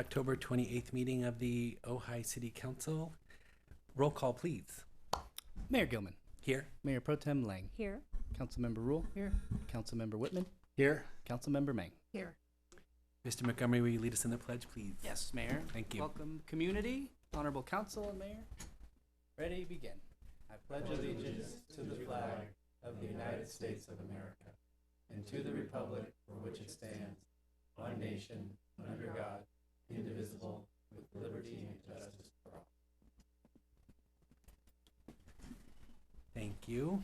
October 28th meeting of the Ojai City Council. Roll call, please. Mayor Gilman. Here. Mayor Pro Tem Lang. Here. Councilmember Rule. Here. Councilmember Whitman. Here. Councilmember Mang. Here. Mr. Montgomery, will you lead us in the pledge, please? Yes, Mayor. Thank you. Welcome, community, honorable council, and Mayor. Ready, begin. I pledge allegiance to the flag of the United States of America and to the republic for which it stands, one nation, under God, indivisible, with liberty and justice for all. Thank you.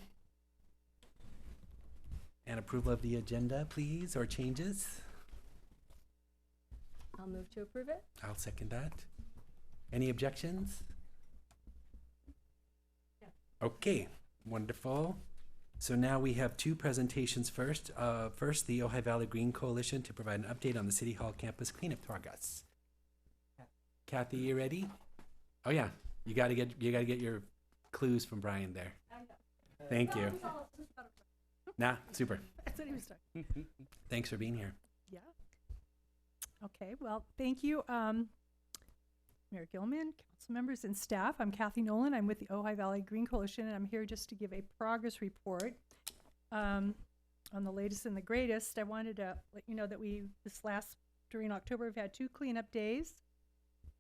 And approval of the agenda, please, or changes? I'll move to approve it. I'll second that. Any objections? Yeah. Okay, wonderful. So now we have two presentations first. First, the Ojai Valley Green Coalition to provide an update on the City Hall campus cleanup progress. Kathy, you ready? Oh yeah, you gotta get your clues from Brian there. Thank you. Nah, super. That's what he was talking. Thanks for being here. Yeah. Okay, well, thank you, Mayor Gilman, council members, and staff. I'm Kathy Nolan. I'm with the Ojai Valley Green Coalition, and I'm here just to give a progress report on the latest and the greatest. I wanted to let you know that during October, we've had 2 cleanup days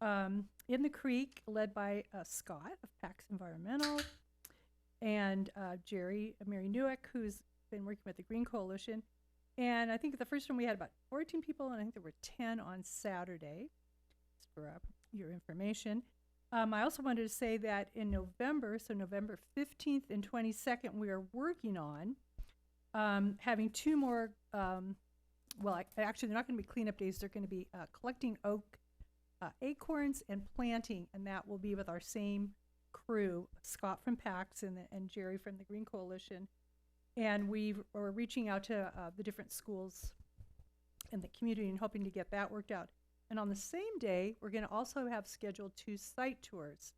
in the creek, led by Scott of PAX Environmental, and Mary Newick, who's been working with the Green Coalition. And I think the first one we had about 14 people, and I think there were 10 on Saturday, just for your information. I also wanted to say that in November, so November 15th and 22nd, we are working on having 2 more, actually they're not going to be cleanup days, they're going to be collecting oak acorns and planting, and that will be with our same crew, Scott from PAX and Jerry from the Green Coalition. And we're reaching out to the different schools in the community and hoping to get that worked out. And on the same day, we're going to also have scheduled 2 site tours.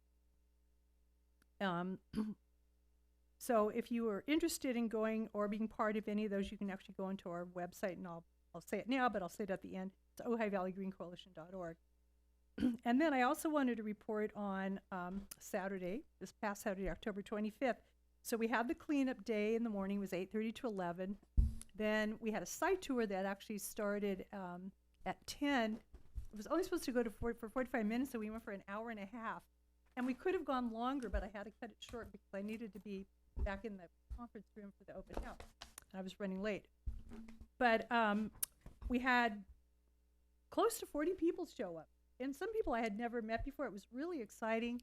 So if you are interested in going or being part of any of those, you can actually go into our website, and I'll say it now, but I'll say it at the end. It's ohighvalleygreencoalition.org. And then I also wanted to report on this past Saturday, October 25th. So we had the cleanup day in the morning, it was 8:30 to 11. Then we had a site tour that actually started at 10. It was only supposed to go for 45 minutes, so we went for an hour and a half. And we could have gone longer, but I had to cut it short because I needed to be back in the conference room for the open house. And I was running late. But we had close to 40 people show up. And some people I had never met before. It was really exciting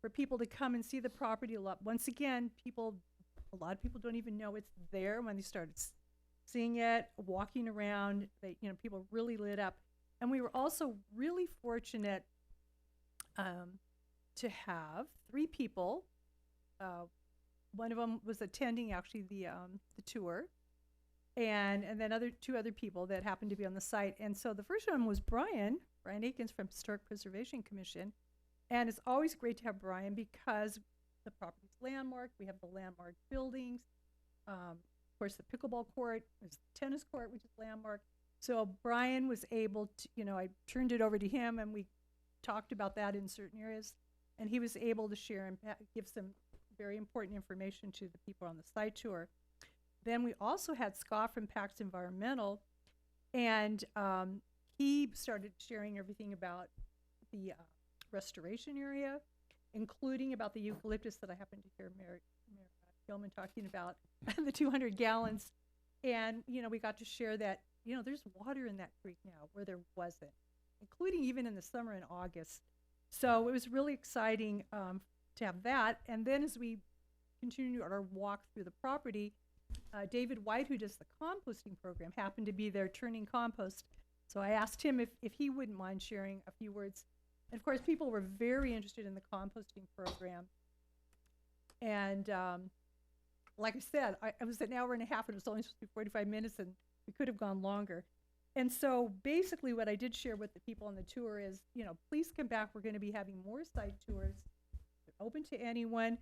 for people to come and see the property a lot. Once again, a lot of people don't even know it's there when they started seeing it, walking around. People really lit up. And we were also really fortunate to have 3 people. One of them was attending actually the tour, and then 2 other people that happened to be on the site. And so the first one was Brian Akins from Historic Preservation Commission. And it's always great to have Brian because the property's landmarked. We have the landmark buildings. Of course, the pickleball court, there's the tennis court, which is landmarked. So Brian was able to, I turned it over to him, and we talked about that in certain areas. And he was able to share and give some very important information to the people on the site tour. Then we also had Scott from PAX Environmental, and he started sharing everything about the restoration area, including about the eucalyptus that I happened to hear Mayor Gilman talking about, the 200 gallons. And, we got to share that, there's water in that creek now where there wasn't, including even in the summer in August. So it was really exciting to have that. And then as we continued our walk through the property, David White, who does the composting program, happened to be there turning compost. So I asked him if he wouldn't mind sharing a few words. And of course, people were very interested in the composting program. And like I said, I was an hour and a half, and it was only supposed to be 45 minutes, and we could have gone longer. And so basically what I did share with the people on the tour is, please come back. We're going to be having more site tours. They're open to anyone.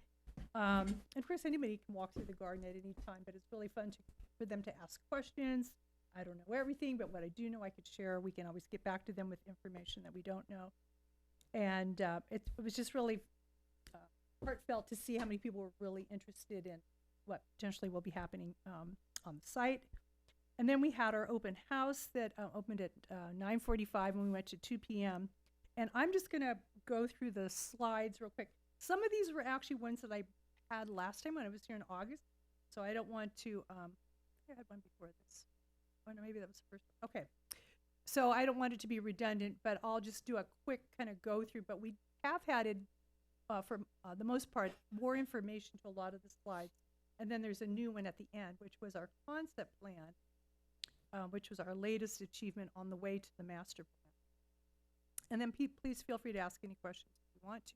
And of course, anybody can walk through the garden at any time, but it's really fun for them to ask questions, I don't know everything, but what I do know I could share. We can always get back to them with information that we don't know. And it was just really heartfelt to see how many people were really interested in what potentially will be happening on the site. And then we had our open house that opened at 9:45 and we went to 2 p.m. And I'm just going to go through the slides real quick. Some of these were actually ones that I had last time when I was here in August. So I don't want to, I had one before this. Oh, no, maybe that was the first one. Okay. So I don't want it to be redundant, but I'll just do a quick kind of go through. But we have added, for the most part, more information to a lot of the slides. And then there's a new one at the end, which was our concept plan, which was our latest achievement on the way to the master plan. And then please feel free to ask any questions if you want to.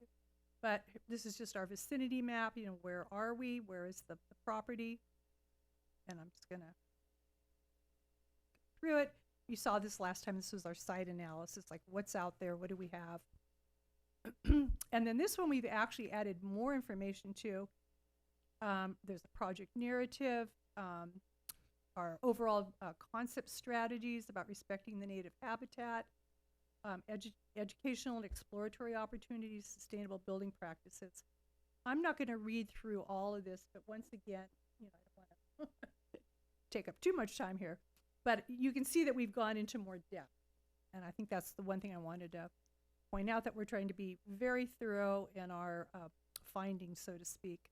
But this is just our vicinity map, you know, where are we? Where is the property? And I'm just going to go through it. You saw this last time. This was our site analysis, like what's out there, what do we have? And then this one we've actually added more information to. There's a project narrative, our overall concept strategies about respecting the native habitat, educational and exploratory opportunities, sustainable building practices. I'm not going to read through all of this, but once again, you know, I don't want to take up too much time here. But you can see that we've gone into more depth. And I think that's the one thing I wanted to point out, that we're trying to be very thorough in our findings, so to speak,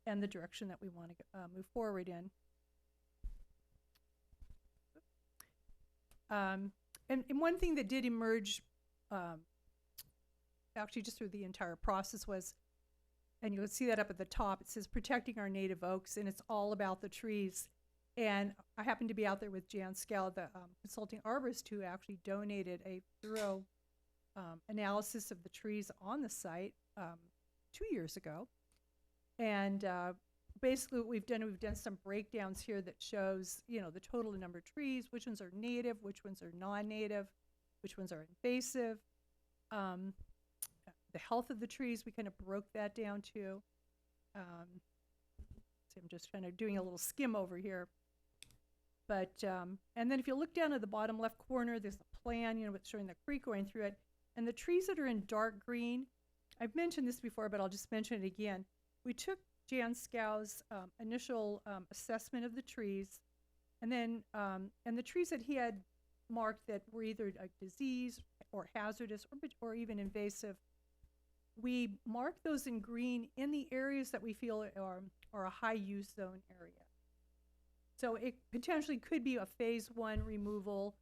and the direction that we want to move forward in. And one thing that did emerge, actually just through the entire process, was, and you'll see that up at the top, it says protecting our native oaks, and it's all about the trees. And I happened to be out there with Jan Scow, the consulting arborist, who actually donated a thorough analysis of the trees on the site 2 years ago. And basically what we've done some breakdowns here that shows, you know, the total number of trees, which ones are native, which ones are non-native, which ones are invasive. The health of the trees, we kind of broke that down too. So I'm just kind of doing a little skim over here. But, and then if you look down at the bottom left corner, there's a plan, you know, with showing the creek going through it. And the trees that are in dark green, I've mentioned this before, but I'll just mention it again. We took Jan Scow's initial assessment of the trees, and then, and the trees that he had marked that were either a disease or hazardous or even invasive, we marked those in green in the areas that we feel are a high use zone area. So it potentially could be a phase 1 removal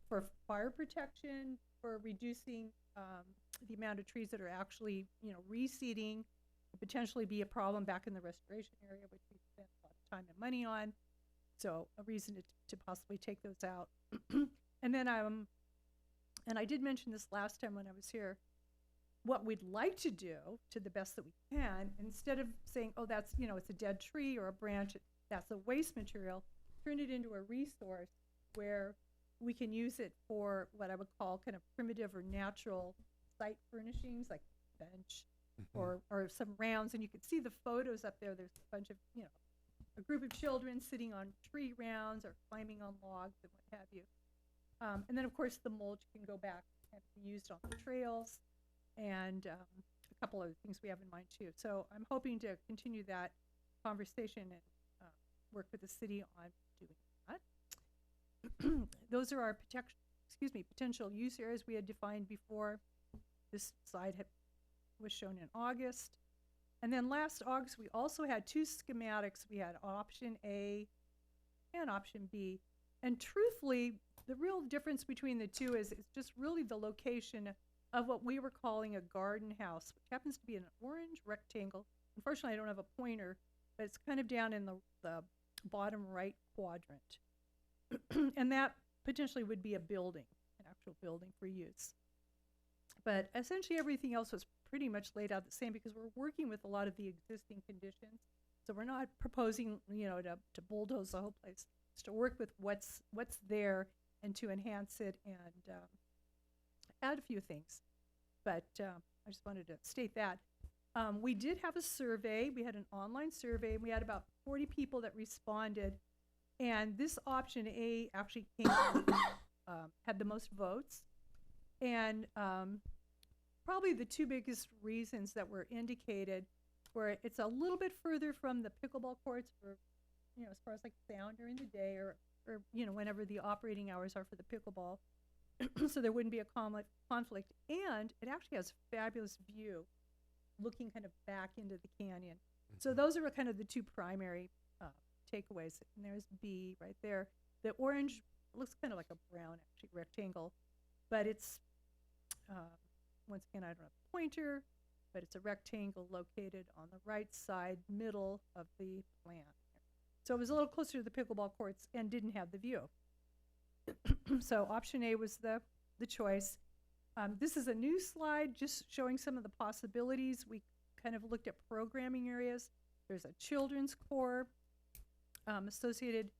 for fire protection, for reducing the amount of trees that are actually, you know, reseeding. Could potentially be a problem back in the restoration area, which we spent a lot of time and money on. So a reason to possibly take those out. And then and I did mention this last time when I was here, what we'd like to do to the best that we can, instead of saying, oh, that's, you know, it's a dead tree or a branch, that's a waste material, turn it into a resource where we can use it for what I would call kind of primitive or natural site furnishings, like a bench or some rounds. And you can see the photos up there. There's a bunch of, you know, a group of children sitting on tree rounds or climbing on logs and what have you. And then, of course, the mulch can go back and be used on the trails, and a couple other things we have in mind too. So I'm hoping to continue that conversation and work with the city on doing that. Those are our potential use areas we had defined before. This slide was shown in August. And then last August, we also had 2 schematics. We had option A and option B. And truthfully, the real difference between the two is it's just really the location of what we were calling a garden house, which happens to be an orange rectangle. Unfortunately, I don't have a pointer, but it's kind of down in the bottom right quadrant. And that potentially would be a building, an actual building for use. But essentially everything else was pretty much laid out the same because we're working with a lot of the existing conditions. So we're not proposing, you know, to bulldoze the whole place. It's to work with what's there and to enhance it and add a few things. But I just wanted to state that. We did have a survey. We had an online survey, and we had about 40 people that responded. And this option A actually had the most votes. And probably the two biggest reasons that were indicated were it's a little bit further from the pickleball courts for, as far as like sound during the day or whenever the operating hours are for the pickleball. So there wouldn't be a conflict. And it actually has fabulous view looking kind of back into the canyon. So those are kind of the two primary takeaways. And there's B right there. The orange looks kind of like a brown, actually, rectangle. But it's, once again, I don't have a pointer, but it's a rectangle located on the right side, middle of the plan. So it was a little closer to the pickleball courts and didn't have the view. So option A was the choice. This is a new slide just showing some of the possibilities. We kind of looked at programming areas. There's a children's core associated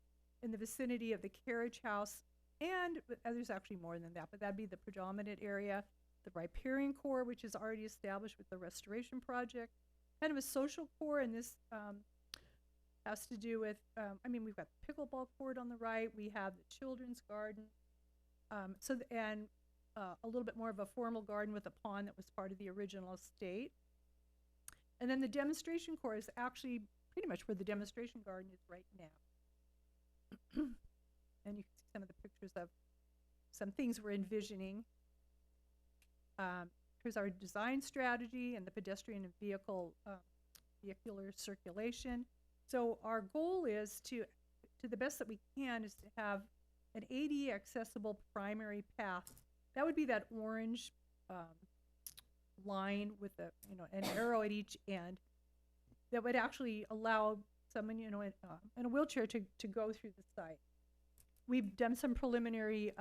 in the vicinity of the carriage house, and there's actually more than that, but that'd be the predominant area. The riparian core, which is already established with the restoration project, kind of a social core, and this has to do with, we've got the pickleball court on the right, we have the children's garden, and a little bit more of a formal garden with a pond that was part of the original estate. And then the demonstration core is actually pretty much where the demonstration garden is right now. And you can see some of the pictures of some things we're envisioning. Here's our design strategy and the pedestrian and vehicular circulation. So our goal is to the best that we can, is to have an ADA accessible primary path. That would be that orange line with an arrow at each end that would actually allow someone, in a wheelchair to go through the site. We've done some preliminary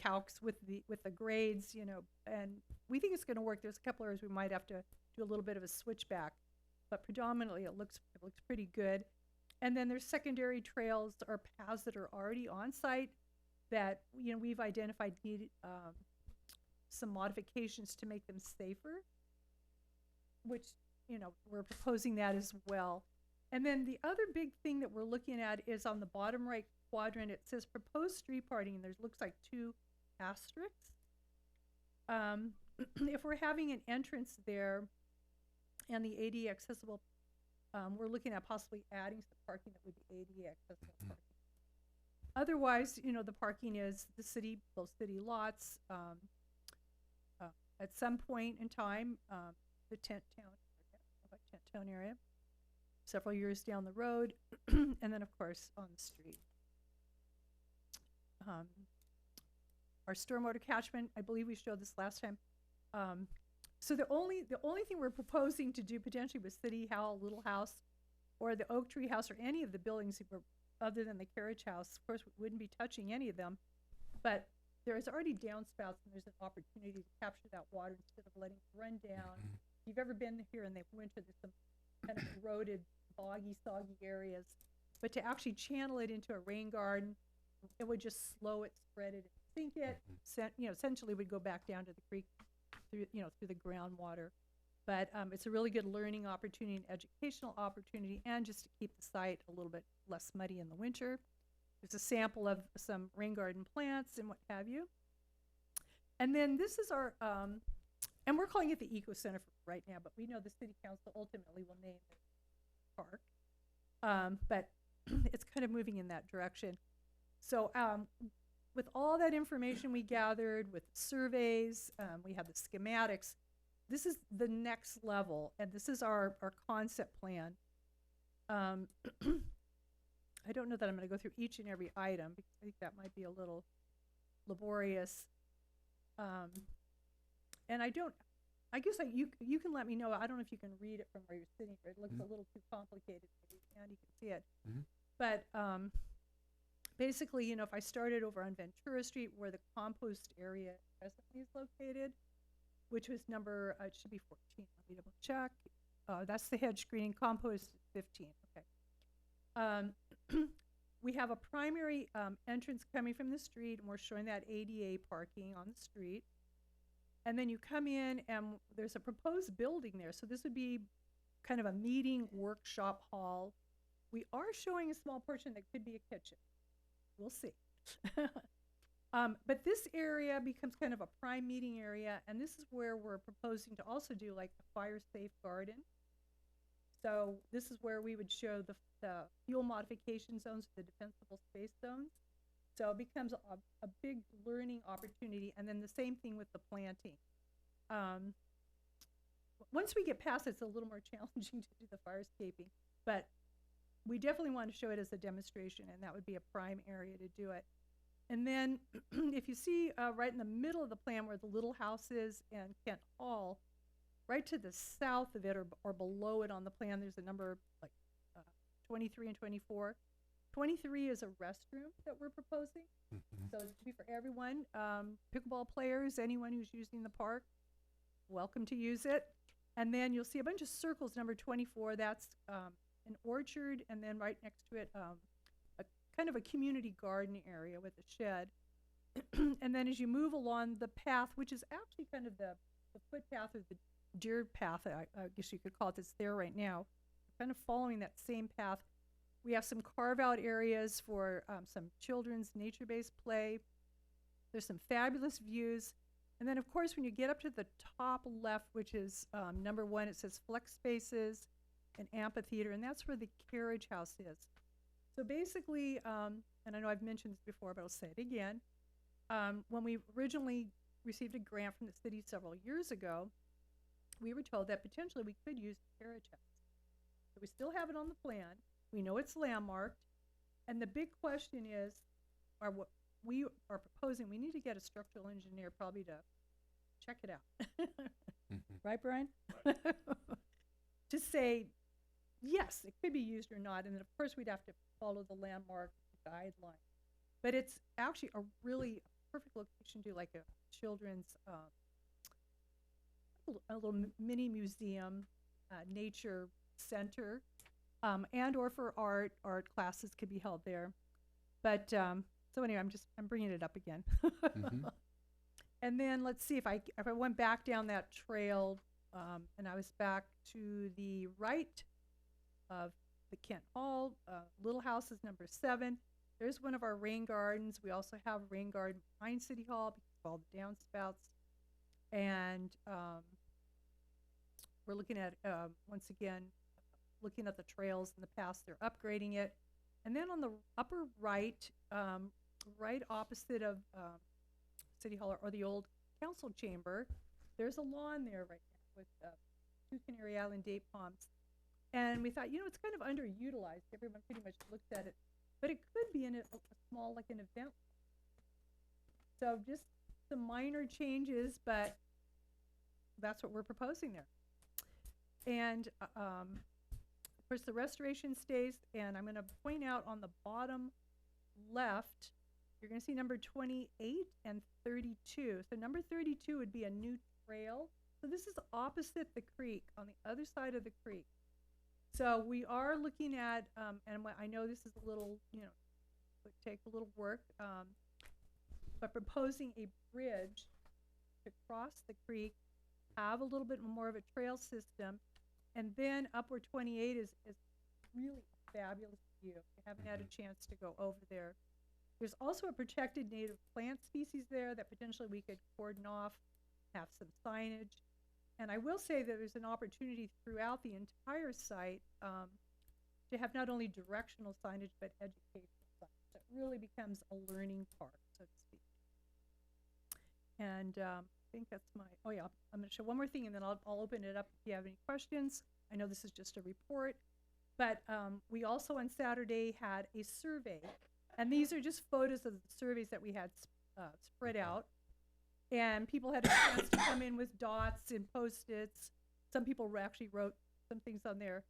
calcs with the grades, and we think it's going to work. There's a couple areas we might have to do a little bit of a switchback, but predominantly it looks pretty good. And then there's secondary trails or paths that are already on site that we've identified need some modifications to make them safer, which we're proposing that as well. And then the other big thing that we're looking at is on the bottom right quadrant. It says proposed street parking, and there's looks like 2 asterisks. If we're having an entrance there and the ADA accessible, we're looking at possibly adding some parking that would be ADA accessible parking. Otherwise, the parking is both city lots. At some point in time, the tent town area, several years down the road, and then of course on the street. Our stormwater catchment, I believe we showed this last time. So the only thing we're proposing to do potentially with City Hall, Little House, or the Oak Tree House, or any of the buildings other than the carriage house, of course we wouldn't be touching any of them, but there's already downspouts, and there's an opportunity to capture that water instead of letting it run down. If you've ever been here in the winter, there's some kind of eroded, boggy, soggy areas, but to actually channel it into a rain garden, it would just slow it, spread it, and sink it. Essentially would go back down to the creek through the groundwater. But it's a really good learning opportunity, an educational opportunity, and just to keep the site a little bit less muddy in the winter. There's a sample of some rain garden plants and what have you. And then this is our, and we're calling it the Eco Center right now, but we know the City Council ultimately will name the park. But it's kind of moving in that direction. So with all that information we gathered, with surveys, we have the schematics. This is the next level, and this is our concept plan. I don't know that I'm going to go through each and every item, because I think that might be a little laborious. And I guess you can let me know. I don't know if you can read it from where you're sitting. It looks a little too complicated, and you can see it. But basically, if I started over on Ventura Street, where the compost area presently is located, which was number, it should be 14. Let me double check. That's the hedge screening. Compost 15. Okay. We have a primary entrance coming from the street, and we're showing that ADA parking on the street. And then you come in, and there's a proposed building there. So this would be kind of a meeting workshop hall We are showing a small portion that could be a kitchen. We'll see. But this area becomes kind of a prime meeting area, and this is where we're proposing to also do like a fire-safe garden. So this is where we would show the fuel modification zones, the defensible space zones. So it becomes a big learning opportunity, and then the same thing with the planting. Once we get past it, it's a little more challenging to do the firescaping, but we definitely want to show it as a demonstration, and that would be a prime area to do it. And then if you see right in the middle of the plan where the little house is and Kent Hall, right to the south of it or below it on the plan, there's a number like 23 and 24. 23 is a restroom that we're proposing. So it's to be for everyone, pickleball players, anyone who's using the park, welcome to use it. And then you'll see a bunch of circles. Number 24, that's an orchard, and then right next to it, a kind of a community garden area with a shed. And then as you move along the path, which is actually kind of the footpath or the deer path, I guess you could call it, that's there right now, kind of following that same path. We have some carve-out areas for some children's nature-based play. There's some fabulous views. And then, of course, when you get up to the top left, which is number 1, it says flex spaces and amphitheater, and that's where the carriage house is. So basically, and I know I've mentioned this before, but I'll say it again, when we originally received a grant from the city several years ago, we were told that potentially we could use the carriage house. So we still have it on the plan. We know it's landmarked. And the big question is, or what we are proposing, we need to get a structural engineer probably to check it out. Right, Brian? To say, yes, it could be used or not. And then, of course, we'd have to follow the landmark guideline. But it's actually a really perfect location to like a children's, a little mini museum, nature center, and or for art classes could be held there. But so anyway, I'm bringing it up again. And then let's see if I went back down that trail, and I was back to the right of the Kent Hall. Little House is number 7. There's one of our rain gardens. We also have a rain garden behind City Hall because of all the downspouts. And we're looking at, once again, looking at the trails in the past. They're upgrading it. And then on the upper right, right opposite of City Hall or the old council chamber, there's a lawn there right now with 2 Canary Island date palms. And we thought, it's kind of underutilized. Everyone pretty much looked at it. But it could be in a small, like an event. So just some minor changes, but that's what we're proposing there. And of course, the restoration stays. And I'm going to point out on the bottom left, you're going to see number 28 and 32. So number 32 would be a new trail. So this is opposite the creek, on the other side of the creek. So we are looking at, and I know this is a little, would take a little work, but proposing a bridge to cross the creek, have a little bit more of a trail system, and then up where 28 is really a fabulous view. I haven't had a chance to go over there. There's also a protected native plant species there that potentially we could cordon off, have some signage. And I will say that there's an opportunity throughout the entire site to have not only directional signage, but educational signage. So it really becomes a learning park, so to speak. And I think that's I'm going to show one more thing, and then I'll open it up if you have any questions. I know this is just a report, but we also on Saturday had a survey. And these are just photos of the surveys that we had spread out. And people had a chance to come in with dots and Post-its. Some people actually wrote some things on their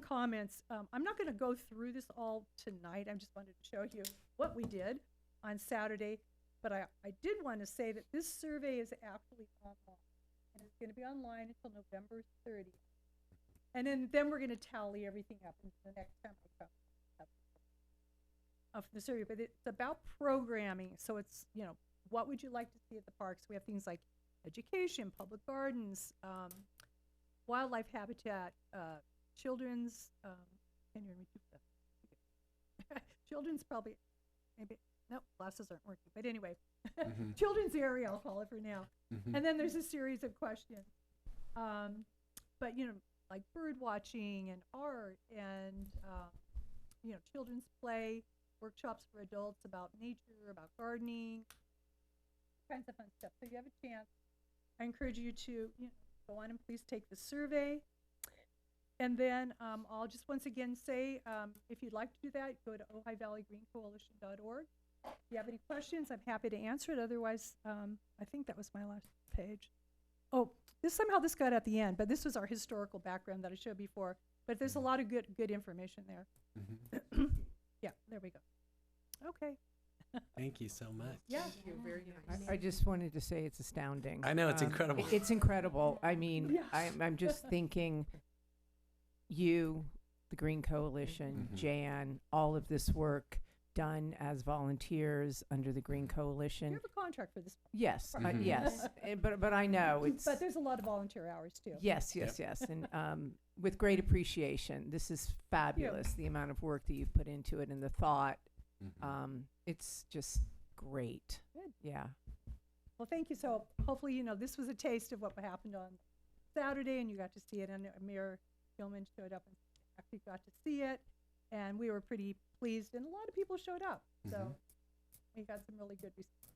comments. I'm not going to go through this all tonight. I just wanted to show you what we did on Saturday. But I did want to say that this survey is actually online. And it's going to be online until November 30th. And then we're going to tally everything up until the next time I come of the survey. But it's about programming. So it's, what would you like to see at the parks? We have things like education, public gardens, wildlife habitat, children's Can you hear me too? Children's probably, maybe, no, glasses aren't working. But anyway, Mhm. children's area, I'll call it for now. Mhm. And then there's a series of questions. But, you know, like bird watching and art and, you know, children's play, workshops for adults about nature, about gardening, kinds of fun stuff. So you have a chance. I encourage you to, you know, go on and please take the survey. And then I'll just once again say, if you'd like to do that, go to OjaiValleyGreenCoalition.org. If you have any questions, I'm happy to answer it. Otherwise, I think that was my last page. Oh, somehow this got at the end, but this was our historical background that I showed before. But there's a lot of good information there. Mhm. Yeah, there we go. Okay. Thank you so much. Yeah. Thank you, very nice. I just wanted to say it's astounding. I know, it's incredible. It's incredible. I mean, Yeah. I'm just thinking you, the Green Coalition, Mhm. Jan, all of this work done as volunteers under the Green You Coalition. have a contract for this. Yes, Mhm. yes. But I know it's. But there's a lot of volunteer hours too. Yes, yes, yes. And with great appreciation. This is fabulous, the amount of work that you've put into it and the thought. Mhm. It's just great. Good. Yeah. Well, thank you. So hopefully, you know, this was a taste of what happened on Saturday, and you got to see it. And Mayor Gilman showed up and actually got to see it, and we were pretty pleased. And a lot of people showed up, so Mhm. we got some really good response.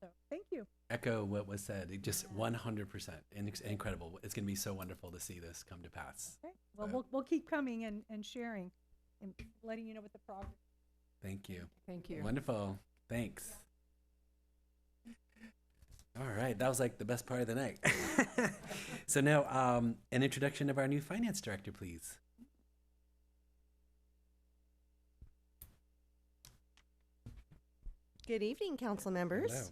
So thank you. Echo what was said. It just 100% incredible. It's going to be so wonderful to see this come to pass. Okay. Well, So- we'll keep coming and sharing and letting you know what the progress. Thank you. Thank you. Wonderful. Thanks. All right, that was like the best part of the night. So now, an introduction of our new finance director, please. Good evening, council members. Hello.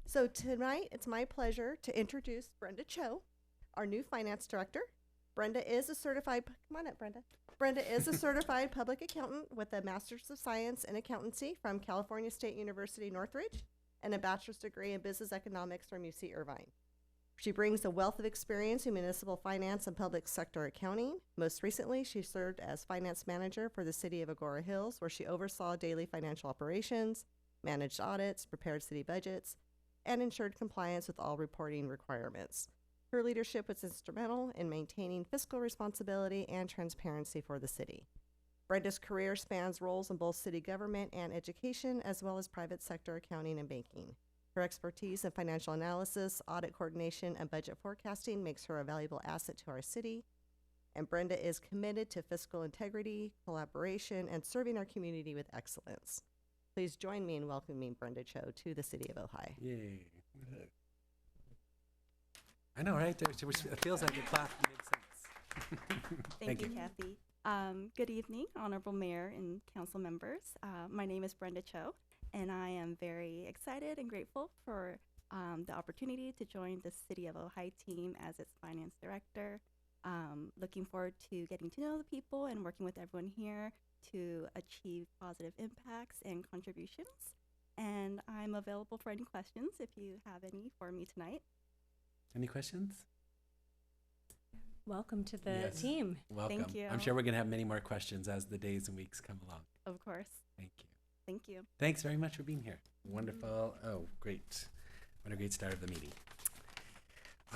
So tonight, it's my pleasure to introduce Brenda Cho, our new finance director. Brenda is a certified, come on up, Brenda. Brenda is a certified public accountant with a Master's of Science in Accountancy from California State University, Northridge, and a bachelor's degree in business economics from UC Irvine. She brings a wealth of experience in municipal finance and public sector accounting. Most recently, she served as finance manager for the city of Agora Hills, where she oversaw daily financial operations, managed audits, prepared city budgets, and ensured compliance with all reporting requirements. Her leadership was instrumental in maintaining fiscal responsibility and transparency for the city. Brenda's career spans roles in both city government and education, as well as private sector accounting and banking. Her expertise in financial analysis, audit coordination, and budget forecasting makes her a valuable asset to our city. And Brenda is committed to fiscal integrity, collaboration, and serving our community with excellence. Please join me in welcoming Brenda Cho to the city of Ojai. Yay. I know, right? It feels like the clap makes sense. Thank you, Kathy. Good evening, Honorable Mayor and council members. My name is Brenda Cho, and I am very excited and grateful for the opportunity to join the City of Ojai team as its finance director. Looking forward to getting to know the people and working with everyone here to achieve positive impacts and contributions. And I'm available for any questions if you have any for me tonight. Any questions? Welcome to the Yes. team. Welcome. Thank you. I'm sure we're going to have many more questions as the days and weeks come along. Of course. Thank you. Thank you. Thanks very much for being here. Wonderful. Oh, great. What a great start of the meeting.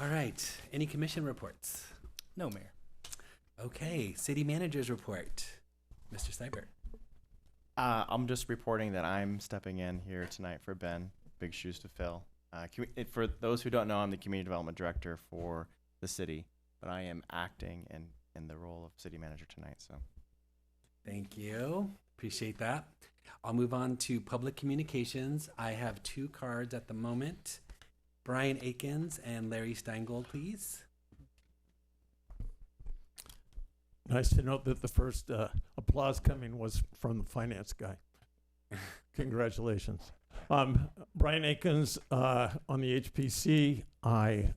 All right. Any commission reports? No, Mayor. Okay. City managers report. Mr. Seibert. I'm just reporting that I'm stepping in here tonight for Ben. Big shoes to fill. For those who don't know, I'm the community development director for the city, but I am acting in the role of city manager tonight. So, Thank you. Appreciate that. I'll move on to public communications. I have two cards at the moment. Brian Akins and Larry Steingold, please. Nice to note that the first applause coming was from the finance guy. Congratulations. Brian Akins on the HPC. I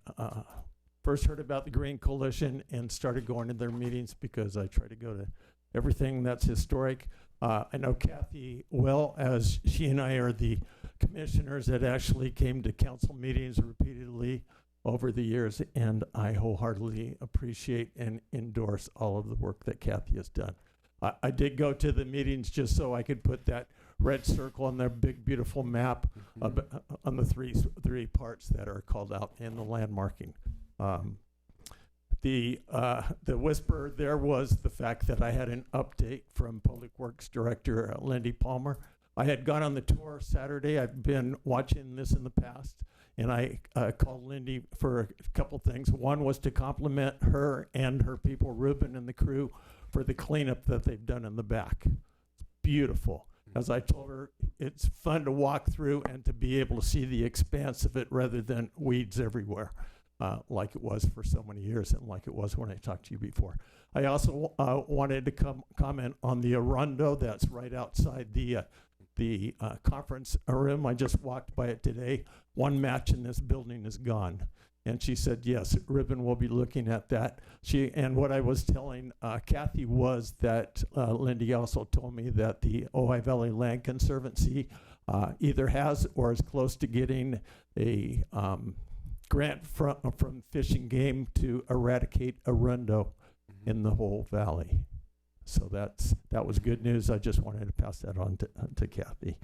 first heard about the Green Coalition and started going to their meetings because I try to go to everything that's historic. I know Kathy well, as she and I are the commissioners that actually came to council meetings repeatedly over the years, and I wholeheartedly appreciate and endorse all of the work that Kathy has done. I did go to the meetings just so I could put that red circle on their big, beautiful map on the three parts that are called out in the landmarking. The whisper there was the fact that I had an update from Public Works Director Lindy Palmer. I had gone on the tour Saturday. I've been watching this in the past, and I called Lindy for a couple things. One was to compliment her and her people, Ruben and the crew, for the cleanup that they've done in the back. It's beautiful. As I told her, it's fun to walk through and to be able to see the expanse of it rather than weeds everywhere, like it was for so many years and like it was when I talked to you before. I also wanted to comment on the Arundo that's right outside the conference room. I just walked by it today. One match in this building is gone. And she said, yes, Ribbon will be looking at that. And what I was telling Kathy was that Lindy also told me that the Ojai Valley Land Conservancy either has or is close to getting a grant from Fish and Game to eradicate Arundo in the whole valley. So that was good news. I just wanted to pass that on to Kathy.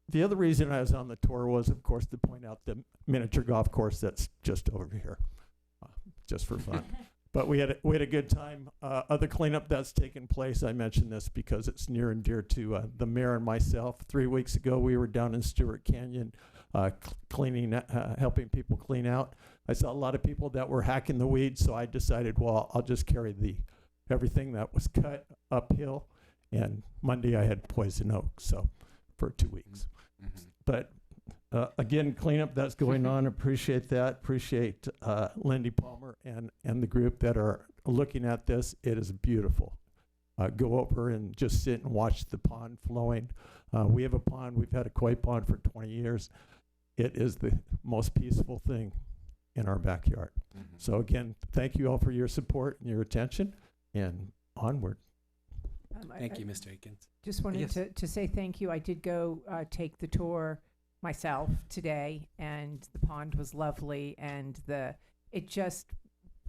The other reason I was on the tour was, of course, to point out the miniature golf course that's just over here, just for fun. But we had a good time. Other cleanup that's taken place, I mentioned this because it's near and dear to the mayor and myself. 3 weeks ago, we were down in Stewart Canyon cleaning, helping people clean out. I saw a lot of people that were hacking the weeds, so I decided, well, I'll just carry everything that was cut uphill. And Monday I had poison oak, so for 2 weeks. But again, cleanup that's going on. Appreciate that. Appreciate Lindy Palmer and the group that are looking at this. It is beautiful. Go over and just sit and watch the pond flowing. We have a pond. We've had a koi pond for 20 years. It is the most peaceful thing in our backyard. So again, thank you all for your support and your attention, and onward. Thank you, Mr. Akins. Just wanted to say thank you. I did go take the tour myself today, and the pond was lovely, and it just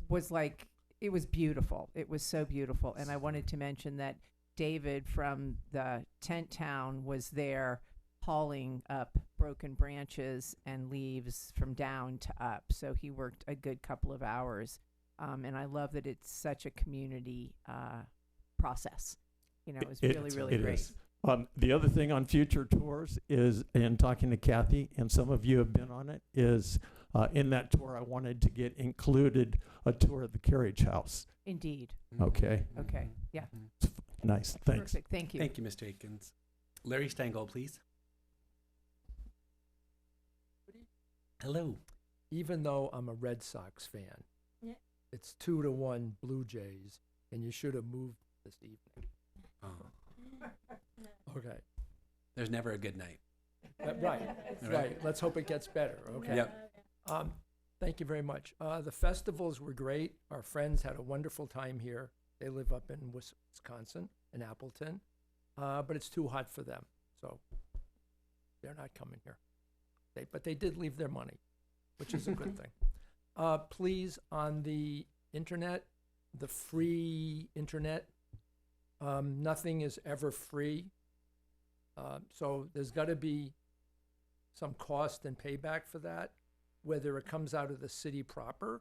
was like, it was beautiful. It was so beautiful. And I wanted to mention that David from the tent town was there hauling up broken branches and leaves from down to up. So he worked a good couple of hours. And I love that it's such a community process. You know, it was really great. Is. The other thing on future tours is, in talking to Kathy, and some of you have been on it, is in that tour I wanted to get included a tour of the carriage house. Indeed. Okay. Okay. Yeah. Nice. Thanks. Perfect. Thank you. Thank you, Mr. Akins. Larry Stengel, please. Hello. Even though I'm a Red Sox fan, it's 2-1 Blue Jays, and you should have moved this evening. Oh. Okay. There's never a good night. Right. Let's hope it gets better. Okay. Yep. Thank you very much. The festivals were great. Our friends had a wonderful time here. They live up in Wisconsin, in Appleton, but it's too hot for them, so they're not coming here. But they did leave their money, which is a good thing. Please, on the internet, the free internet, nothing is ever free. So there's got to be some cost and payback for that, whether it comes out of the city proper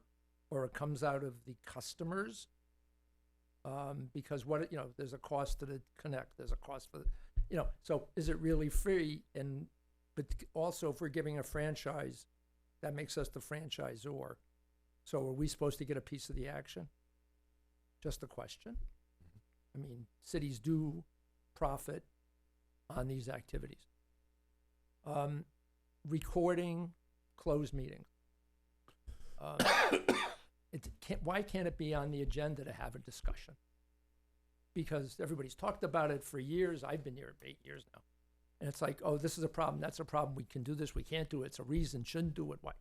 or it comes out of the customers. Because there's a cost to the connect. There's a cost for so is it really free? But also, if we're giving a franchise, that makes us the franchisor. So are we supposed to get a piece of the action? Just a question. I mean, cities do profit on these activities. Recording closed meetings. Why can't it be on the agenda to have a discussion? Because everybody's talked about it for years. I've been here 8 years now. And it's like, oh, this is a problem. That's a problem. We can do this. We can't do it. It's a reason. Shouldn't do it. Why?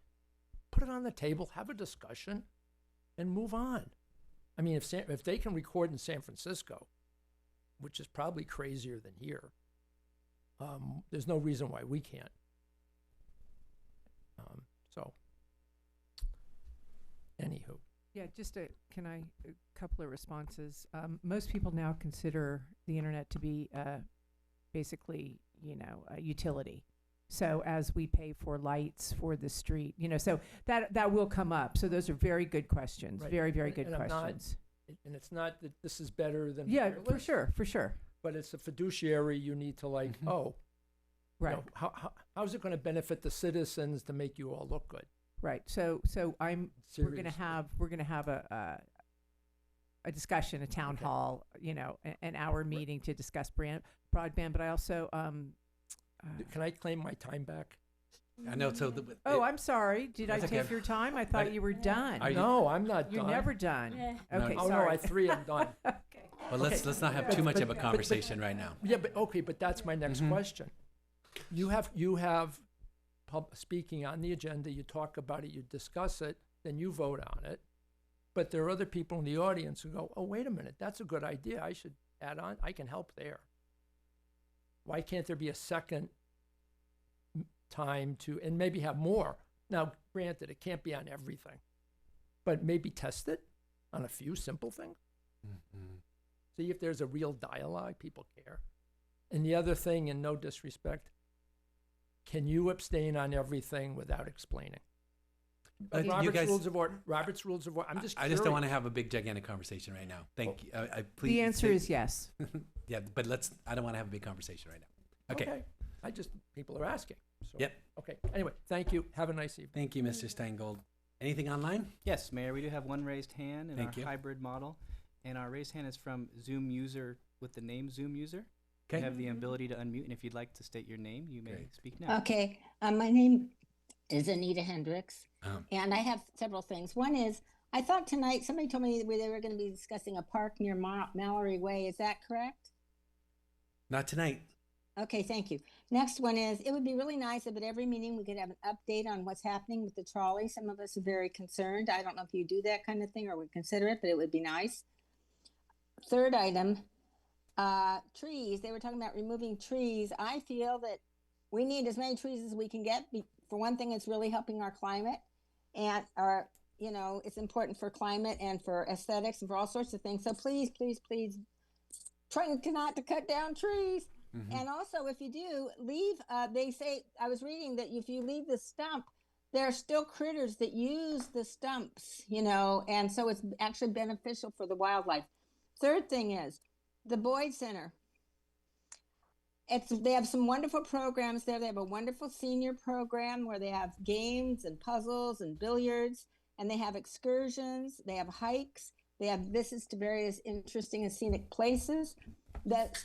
Put it on the table. Have a discussion, and move on. I mean, if they can record in San Francisco, which is probably crazier than here, there's no reason why we can't. So, anywho. Yeah, just a couple of responses. Most people now consider the internet to be basically, a utility. So as we pay for lights for the street, so that will come up. So those are very good questions. Right. Very, very good And I'm not- questions. And it's not that this is better than Yeah, for wireless, sure, for sure. but it's a fiduciary. You need to Mhm. Right. How's it going to benefit the citizens to make you all look good? Right. So we're gonna have a discussion, a town Okay. hall, an hour meeting to discuss broadband. But I also Can I claim my time back? I know. So I'm sorry. Did I That's take okay. your time? I thought you were done. Are you- No, I'm not You're done. never done. Okay, No. Oh, sorry. no, I 3 am done. well, let's not have too much of a conversation right now. Yeah, but that's my next Mhm. question. You have speaking on the agenda, you talk about it, you discuss it, then you vote on it. But there are other people in the audience who go, oh, wait a minute, that's a good idea. I should add on. I can help there. Why can't there be a second time to, and maybe have more? Now, granted, it can't be on everything, but maybe test it on a few simple things. Mhm. See if there's a real dialogue, people care. And the other thing, and no disrespect, can you abstain on everything without explaining? You Robert's guys- Rules of Order. Robert's Rules of Order. I'm just I just don't want to curious. have a big gigantic conversation right now. Thank you. I please. The answer is yes. yeah, but I don't want to have a big conversation right now. Okay. People are asking. So. Yep. Okay. Anyway, thank you. Have a nice evening. Thank you, Mr. Steingold. Anything online? Yes, Mayor, we do have one raised hand in Thank our you. hybrid model. And our raised hand is from Zoom user with the name Zoom user. Okay. You have the ability to unmute, and if you'd like to state your name, you may Great. speak now. Okay, my name is Anita Hendricks, Um, and I have several things. One is, I thought tonight, somebody told me they were going to be discussing a park near Mallory Way. Is that correct? Not tonight. Okay, thank you. Next one is, it would be really nice if at every meeting we could have an update on what's happening with the trolley. Some of us are very concerned. I don't know if you do that kind of thing or would consider it, but it would be nice. Third item, trees. They were talking about removing trees. I feel that we need as many trees as we can get. For one thing, it's really helping our climate, and it's important for climate and for aesthetics and for all sorts of things. So please, please, please, try not to cut down trees. Mhm. And also, if you do leave, they say, I was reading that if you leave the stump, there are still critters that use the stumps, and so it's actually beneficial for the wildlife. Third thing is the Boyd Center. They have some wonderful programs there. They have a wonderful senior program where they have games and puzzles and billiards, and they have excursions, they have hikes, they have visits to various interesting and scenic places. That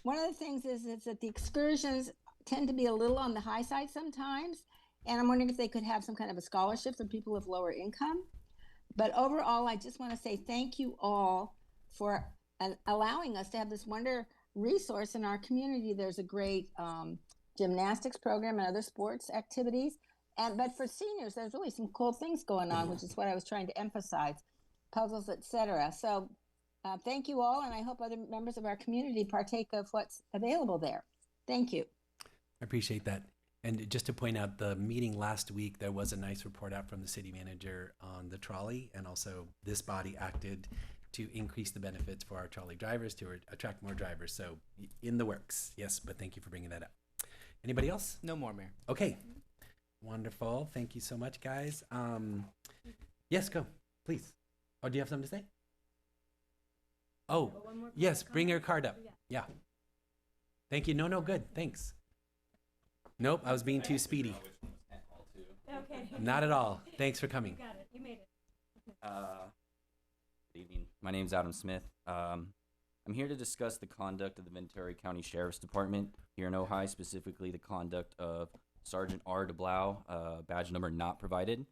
one of the things is that the excursions tend to be a little on the high side sometimes, and I'm wondering if they could have some kind of a scholarship for people of lower income. But overall, I just want to say thank you all for allowing us to have this wonder resource in our community. There's a great gymnastics program and other sports activities, but for seniors, there's really some cool things going on, which is what I was trying to emphasize, puzzles, etc. So thank you all, and I hope other members of our community partake of what's available there. Thank you. I appreciate that. And just to point out, the meeting last week, there was a nice report out from the city manager on the trolley, and also this body acted to increase the benefits for our trolley drivers to attract more drivers. So in the works, yes, but thank you for bringing that up. Anybody else? No more, Mayor. Okay, wonderful. Thank you so much, guys. Yes, go, please. Oh, do you have something to say? Oh, yes, bring your card up. Yeah. Thank you. No, good. Thanks. Nope, I was being too speedy. Okay. Not at all. Thanks for coming. Got it. You made it. Good evening. My name's Adam Smith. I'm here to discuss the conduct of the Ventura County Sheriff's Department here in Ojai, specifically the conduct of Sergeant R. DeBlau, badge number not provided,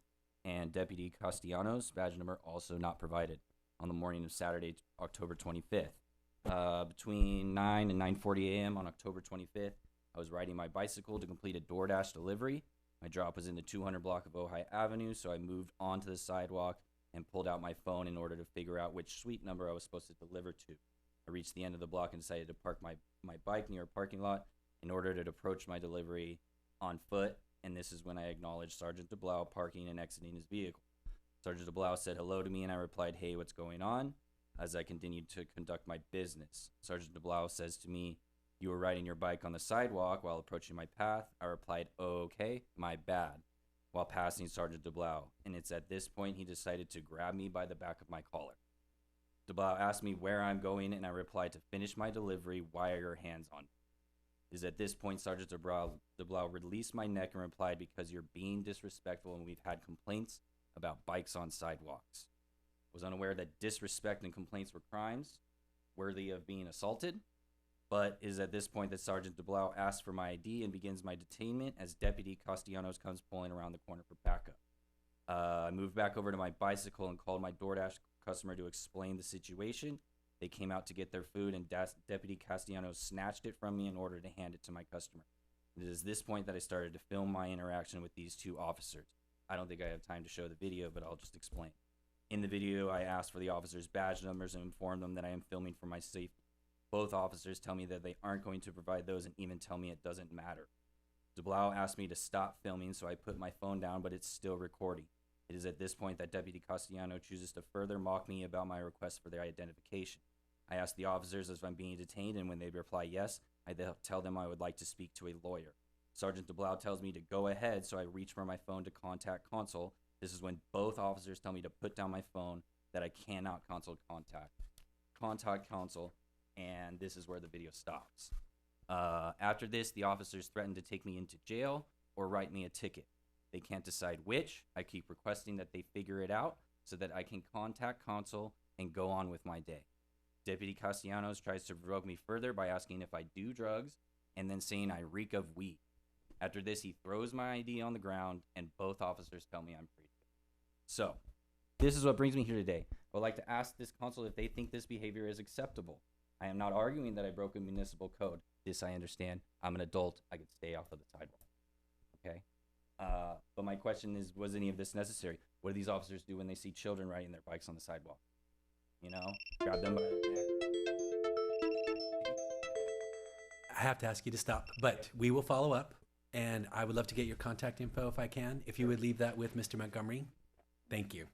and Deputy Castellanos, badge number also not provided, on the morning of Saturday, October 25th. Between 9 and 9:40 a.m. on October 25th, I was riding my bicycle to complete a DoorDash delivery. My drop was in the 200 block of Ojai Avenue, so I moved onto the sidewalk and pulled out my phone in order to figure out which suite number I was supposed to deliver to. I reached the end of the block and decided to park my bike near a parking lot in order to approach my delivery on foot and this is when I acknowledged Sergeant DeBlau parking and exiting his vehicle. Sergeant DeBlau said hello to me, and I replied, "Hey, what's going on?" as I continued to conduct my business. Sergeant DeBlau says to me, "You were riding your bike on the sidewalk while approaching my path." I replied, "Oh, okay, my bad," while passing Sergeant DeBlau, and it's at this point he decided to grab me by the back of my collar. DeBlau asked me where I'm going, and I replied to finish my delivery. "Why are your hands on me?" It is at this point Sergeant DeBlau released my neck and replied, "Because you're being disrespectful and we've had complaints about bikes on sidewalks." Was unaware that disrespect and complaints were crimes worthy of being assaulted, but it is at this point that Sergeant DeBlau asks for my ID and begins my detainment as Deputy Castellanos comes pulling around the corner for backup. I moved back over to my bicycle and called my DoorDash customer to explain the situation. They came out to get their food, and Deputy Castellanos snatched it from me in order to hand it to my customer. It is this point that I started to film my interaction with these two officers. I don't think I have time to show the video, but I'll just explain. In the video, I asked for the officers' badge numbers and informed them that I am filming for my safety. Both officers tell me that they aren't going to provide those and even tell me it doesn't matter. DeBlau asked me to stop filming, so I put my phone down, but it's still recording. It is at this point that Deputy Castellano chooses to further mock me about my request for their identification. I ask the officers if I'm being detained, and when they reply yes, I tell them I would like to speak to a lawyer. Sergeant DeBlau tells me to go ahead, so I reach for my phone to contact Consul. This is when both officers tell me to put down my phone, that I cannot contact Consul, and this is where the video stops. After this, the officers threaten to take me into jail or write me a ticket. They can't decide which. I keep requesting that they figure it out so that I can contact Consul and go on with my day. Deputy Castellanos tries to provoke me further by asking if I do drugs and then saying I reek of weed. After this, he throws my ID on the ground, and both officers tell me I'm free. So, this is what brings me here today. I would like to ask this Consul if they think this behavior is acceptable. I am not arguing that I broke a municipal code. This I understand. I'm an adult. I could stay off of the sidewalk. Okay? But my question is, was any of this necessary? What do these officers do when they see children riding their bikes on the sidewalk? You know, grab them by the neck. I have to ask you to stop, but we will follow up, and I would love to get your contact info if I can. If you would leave that with Mr. Montgomery, thank you.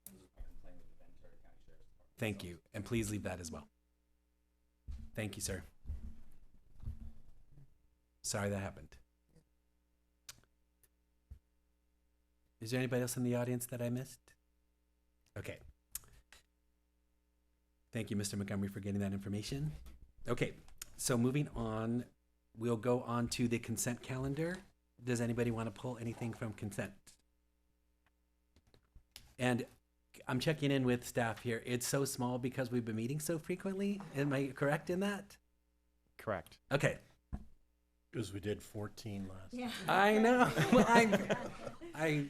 Thank you, and please leave that as well. Thank you, sir. Sorry that happened. Is there anybody else in the audience that I missed? Okay. Thank you, Mr. Montgomery, for getting that information. Okay, so moving on, we'll go on to the consent calendar. Does anybody want to pull anything from consent? And I'm checking in with staff here. It's so small because we've been meeting so frequently. Am I correct in that? Correct. Okay. Because we did 14 last. Yeah. I know. I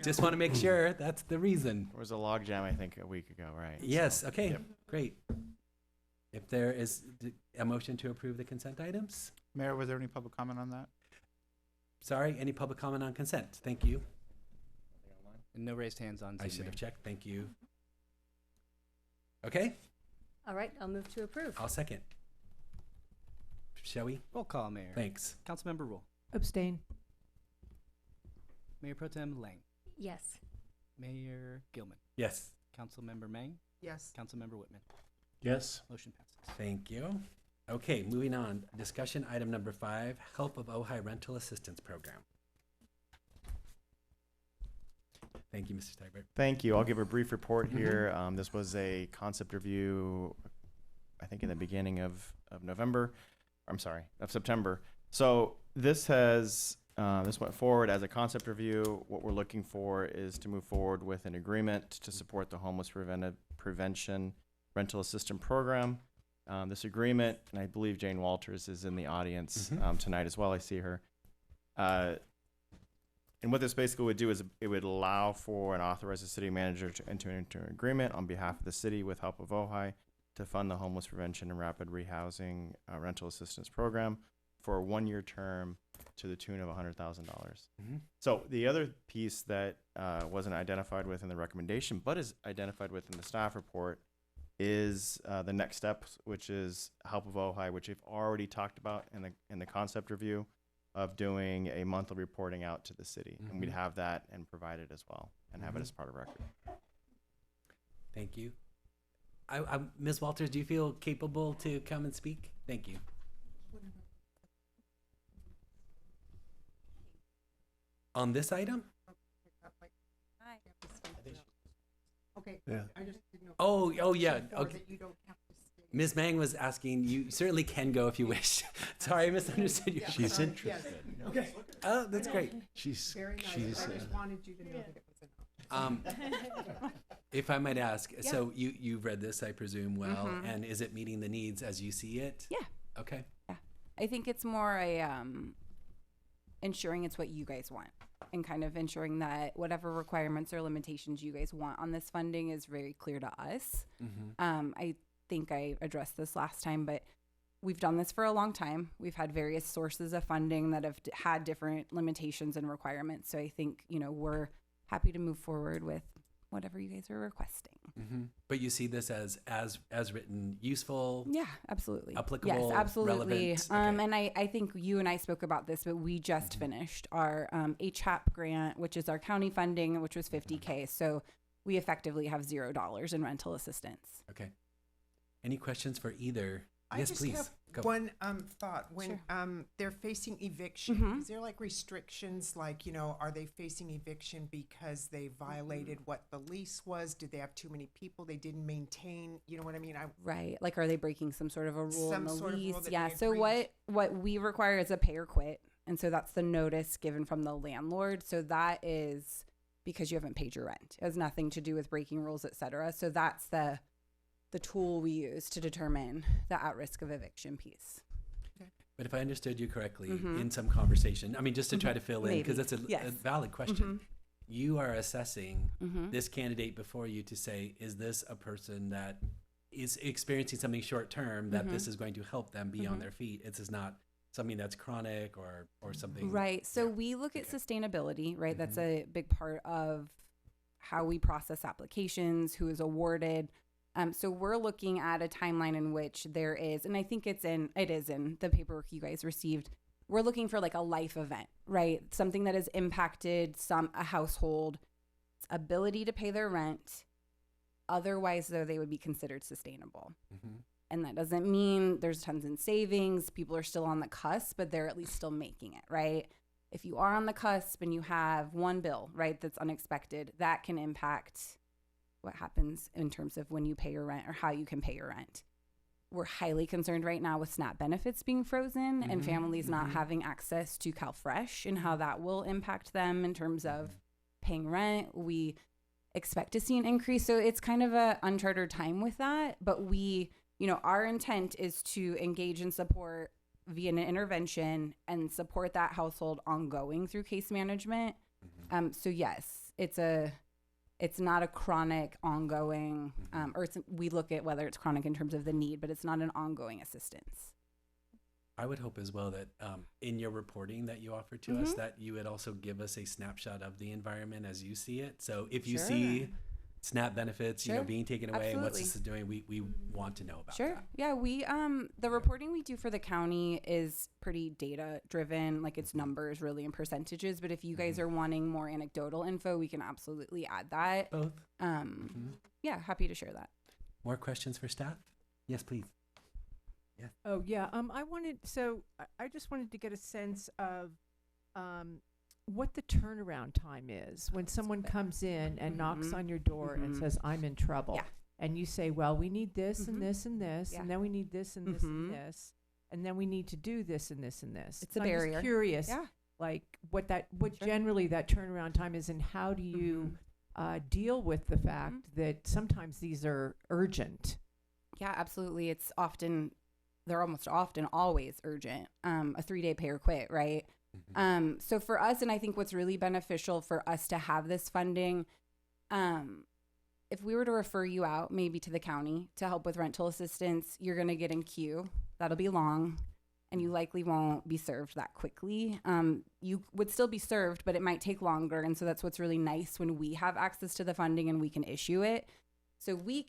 just want to make sure that's the reason. There was a logjam, I think, a week ago, right? Yes, okay, Yep. great. If there is a motion to approve the consent items? Mayor, was there any public comment on that? Sorry, any public comment on consent? Thank you. And no raised hands on Zoom. I should Mayor. have checked, thank you. Okay, All right, I'll move to approve. I'll second. Shall we? Roll call, Mayor. Thanks. Councilmember Rule. Abstain. Mayor Pro Tem Lang. Yes. Mayor Gilman. Yes, Councilmember Mang. Yes. Councilmember Whitman. Yes. Motion passes. thank you. Okay, moving on. Discussion item number 5, Help of Ojai Rental Assistance Program. Thank you, Mr. Steibert. Thank you. I'll give a brief report here. This was a concept review, I think, in the beginning of November. I'm sorry, of September. So this has this went forward as a concept review. What we're looking for is to move forward with an agreement to support the homeless prevention rental assistance program. This agreement, and I believe Jane Walters is in the audience tonight as well. I see her. And what this basically would do is it would allow for and authorize the city manager to enter into an agreement on behalf of the city with help of Ojai to fund the homeless prevention and rapid rehousing rental assistance program for a 1-year term to the tune of $100,000. So the other piece that wasn't identified within the recommendation, but is identified within the staff report, is the next steps, which is help of Ojai, which we've already talked about in the concept review. of doing a monthly reporting out to the city. And we'd Mhm. have that and provide it as well and have it as part of record. Thank you. Ms. Walters, do you feel capable to come and speak? Thank you. On this item? Okay. Yeah. I just didn't know. Oh, yeah. Okay. Ms. Mang was asking, you certainly can go if you wish. Sorry, I misunderstood you. She's interested. Okay. Oh, that's great. She's, Very nice. she's, I just wanted you to know that it was enough. If I might ask, so you read this, I presume, well, and is it meeting the needs as you see it? Yeah. Okay. I think it's more a ensuring it's what you guys want and kind of ensuring that whatever requirements or limitations you guys want on this funding is very clear to us. I think I addressed this last time, but we've done this for a long time. We've had various sources of funding that have had different limitations and requirements. So I think, we're happy to move forward with whatever you guys are requesting. But you see this as written, useful? Yeah, absolutely. Applicable, yes, absolutely. relevant? Okay. And I think you and I spoke about this, but we just finished our HAP grant, which is our county funding, which was $50K. So we effectively have $0 in rental assistance. Okay. Any questions for either? I Yes, just please. have Go. one thought. When they're facing eviction, is there like restrictions? Like, are they facing eviction because they violated what the lease was? Did they have too many people they didn't maintain? You know what I mean? Right. Like, are they breaking some sort of a rule in the Some sort of lease? rule that Yeah. they So agreed. what we require is a pay or quit. And so that's the notice given from the landlord. So that is because you haven't paid your rent. It has nothing to do with breaking rules, et cetera. So that's the tool we use to determine the at-risk of eviction piece. But if I understood you correctly, in some conversation, I mean, just to try to fill in, because Maybe. that's a Yes. valid question. You are assessing this candidate before you to say, is this a person that is experiencing something short term that this is going to help them be on their feet? This is not something that's chronic or something. Right. So we look at sustainability, right? That's a big part of how we process applications, who is awarded. So we're looking at a timeline in which there is, and I think it is in the paperwork you guys received. We're looking for like a life event, right? Something that has impacted a household's ability to pay their rent. Otherwise, though, they would be considered sustainable. And that doesn't mean there's tons in savings. People are still on the cusp, but they're at least still making it, right? If you are on the cusp and you have one bill, right, that's unexpected, that can impact what happens in terms of when you pay your rent or how you can pay your rent. We're highly concerned right now with SNAP benefits being frozen and families not having access to CalFresh and how that will impact them in terms of paying rent. We expect to see an increase. So it's kind of a uncharted time with that. But our intent is to engage and support via an intervention and support that household ongoing through case management. So yes, it's not a chronic, ongoing, we look at whether it's chronic in terms of the need, but it's not an ongoing assistance. I would hope as well that in your reporting that you offer to us, that you would also give us a snapshot of the environment as you see it. So if you see SNAP benefits, being taken away and what this is doing, we want to know about that. Yeah, we the reporting we do for the county is pretty data driven, like it's numbers really in percentages, but if you guys are wanting more anecdotal info, we can absolutely add that. Both. Yeah, happy to share that. More questions for staff? Yes, please. Yes. Oh yeah. I just wanted to get a sense of what the turnaround time is when someone comes in and knocks on your door and says, I'm in trouble. Yeah. And you say, well, we need this and this and this, and then we need this and this and this, and then we need to do this and this and this. It's a I'm barrier. just curious, like what generally that turnaround time is, and how do you deal with the fact that sometimes these are urgent? Yeah, absolutely. They're almost often always urgent. A 3-day pay or quit, right? So for us, and I think what's really beneficial for us to have this funding, if we were to refer you out maybe to the county to help with rental assistance, you're going to get in queue. That'll be long, and you likely won't be served that quickly. You would still be served, but it might take longer. And so that's what's really nice when we have access to the funding and we can issue it. So we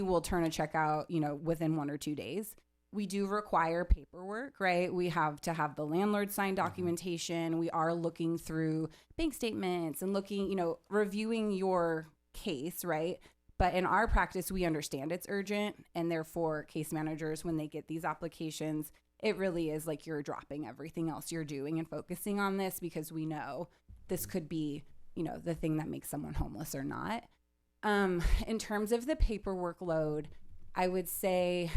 will turn a check out, within 1 or 2 days. we do require paperwork, right? We have to have the landlord sign documentation. We are looking through bank statements and looking, reviewing your case, right? But in our practice, we understand it's urgent, and therefore case managers, when they get these applications, it really is like you're dropping everything else you're doing and focusing on this, because we know this could be, the thing that makes someone homeless or not. In terms of the paperwork load, I would say,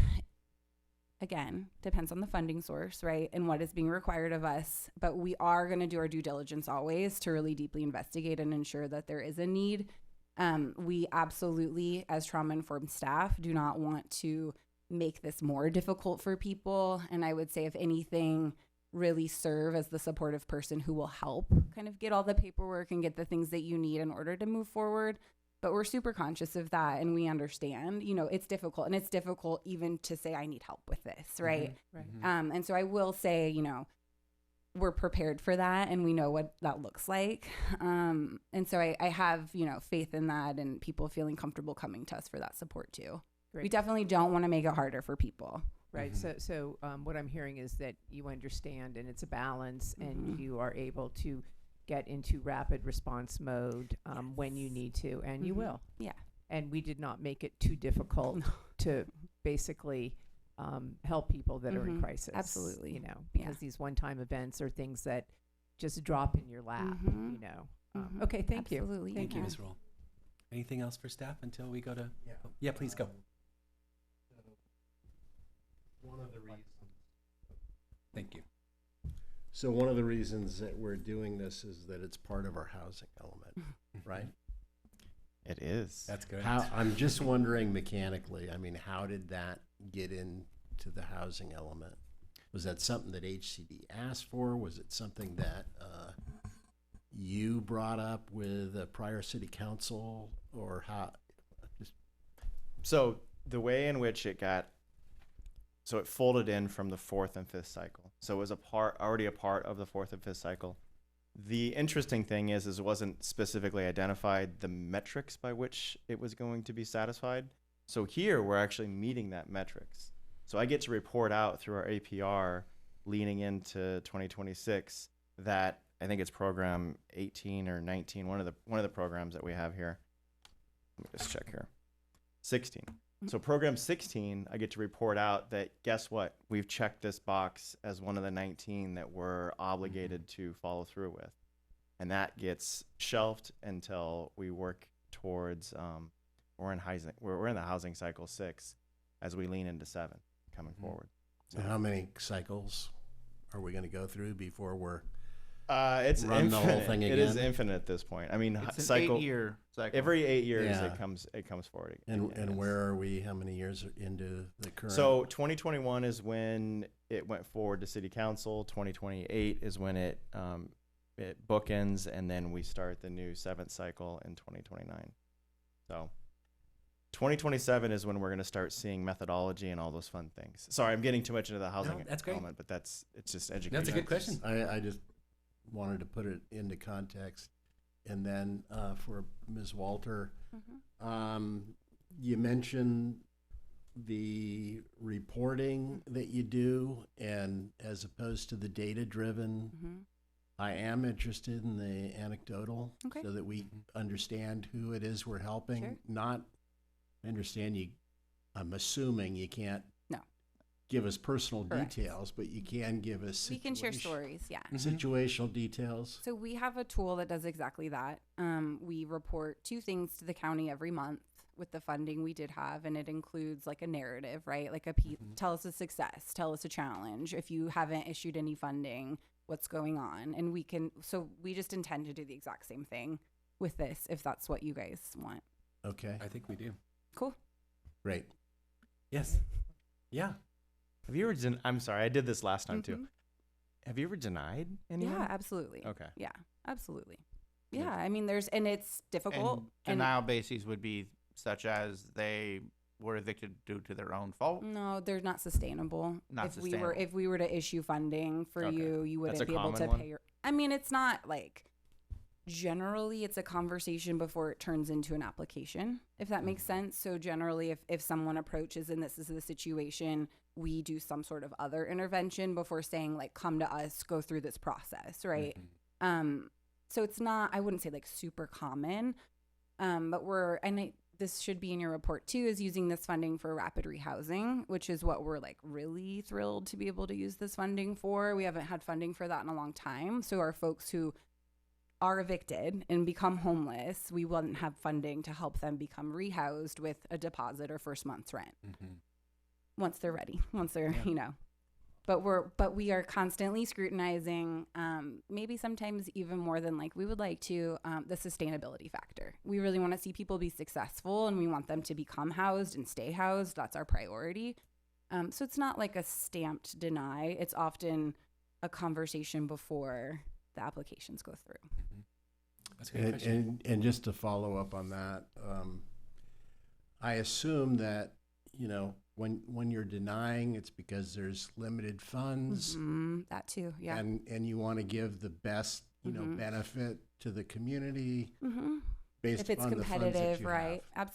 again, depends on the funding source, right? And what is being required of us. But we are going to do our due diligence always to really deeply investigate and ensure that there is a need. We absolutely, as trauma-informed staff, do not want to make this more difficult for people. And I would say, if anything, really serve as the supportive person who will help kind of get all the paperwork and get the things that you need in order to move forward. But we're super conscious of that, and we understand, it's difficult, and it's difficult even to say, I need help with this, right? Right. And so I will say, we're prepared for that, and we know what that looks like. And so I have, faith in that, and people feeling comfortable coming to us for that support too. Great. We definitely don't want to make it harder for people. Right. So what I'm hearing is that you understand, and it's a balance, and you are able to get into rapid response mode when you need to, and you will. Yeah. And we did not make it too difficult to basically help people that are in crisis. Absolutely. Because these one-time events are things that just drop in your lap. Okay. Thank you. Absolutely. Thank you, Ms. Roll. Anything else for staff until we go to? Yeah, please go. One of the reasons. Thank you. So one of the reasons that we're doing this is that it's part of our housing element, right? It is. That's good. I'm just wondering mechanically, how did that get into the housing element? Was that something that HCD asked for? Was it something that you brought up with a prior city council, or how? So the way in which it folded in from the fourth and fifth cycle. So it was already a part of the fourth and fifth cycle. The interesting thing is it wasn't specifically identified the metrics by which it was going to be satisfied. So here we're actually meeting that metrics. So I get to report out through our APR leaning into 2026 that I think it's program 18 or 19, one of the programs that we have here. Let me just check here. 16. So program 16, I get to report out that, guess what? We've checked this box as one of the 19 that we're obligated to follow through with. And that gets shelved until we work towards, we're in the housing cycle 6 as we lean into 7 coming forward. So how many cycles are we going to go through before we're it's run the infinite. whole thing It is again? infinite at this point. I mean, It's an cycle 8-year cycle. every 8 years Yeah. it comes forward. And Yes. where are we? How many years into the current? So 2021 is when it went forward to city council. 2028 is when it bookends, and then we start the new 7th cycle in 2029. So 2027 is when we're going to start seeing methodology and all those fun things. Sorry, I'm getting too much into the housing that's great. element, but it's just education. That's a good question. I just wanted to put it into context. And then for Ms. Walter, you mentioned the reporting that you do, and as opposed to the data-driven, I am interested in the anecdotal, Okay. so that we understand who it is we're helping. Sure. Not, I understand you, I'm assuming you can't No. give us personal Correct. details, but you can give us We can share stories. Yeah. situational details. So we have a tool that does exactly that. We report 2 things to the county every month with the funding we did have, and it includes like a narrative, right? Like tell us a success, tell us a challenge. If you haven't issued any funding, what's going on? And we just intend to do the exact same thing with this, if that's what you guys want. Okay, I think we do. Cool. great. Yes. Yeah. Have you ever I'm sorry, I did this last time too. Have you ever denied anyone? Yeah, absolutely. Okay. Yeah, absolutely. Yeah, I mean, it's difficult. And denial bases would be such as they were evicted due to their own fault. No, they're not sustainable. Not if sustainable. we were to issue funding for Okay. you That's wouldn't a be able to common one? pay your. I mean, it's not like generally it's a conversation before it turns into an application, if that makes sense. So generally, if someone approaches and this is the situation, we do some sort of other intervention before saying like, come to us, go through this process, right? So it's not, I wouldn't say like super common, but this should be in your report too, is using this funding for rapid rehousing, which is what we're like really thrilled to be able to use this funding for. We haven't had funding for that in a long time. So our folks who are evicted and become homeless, we wouldn't have funding to help them become rehoused with a deposit or first month's rent once they're ready, once they're, but we are constantly scrutinizing, maybe sometimes even more than like we would like to, the sustainability factor. We really want to see people be successful and we want them to become housed and stay housed. That's our priority. So it's not like a stamped deny. It's often a conversation before the applications go through. That's a good question. And just to follow up on that, I assume that, when you're denying, it's because there's limited funds. That too, yeah. And you want to give the best, benefit to the community based if it's on the funds that competitive, you right? have.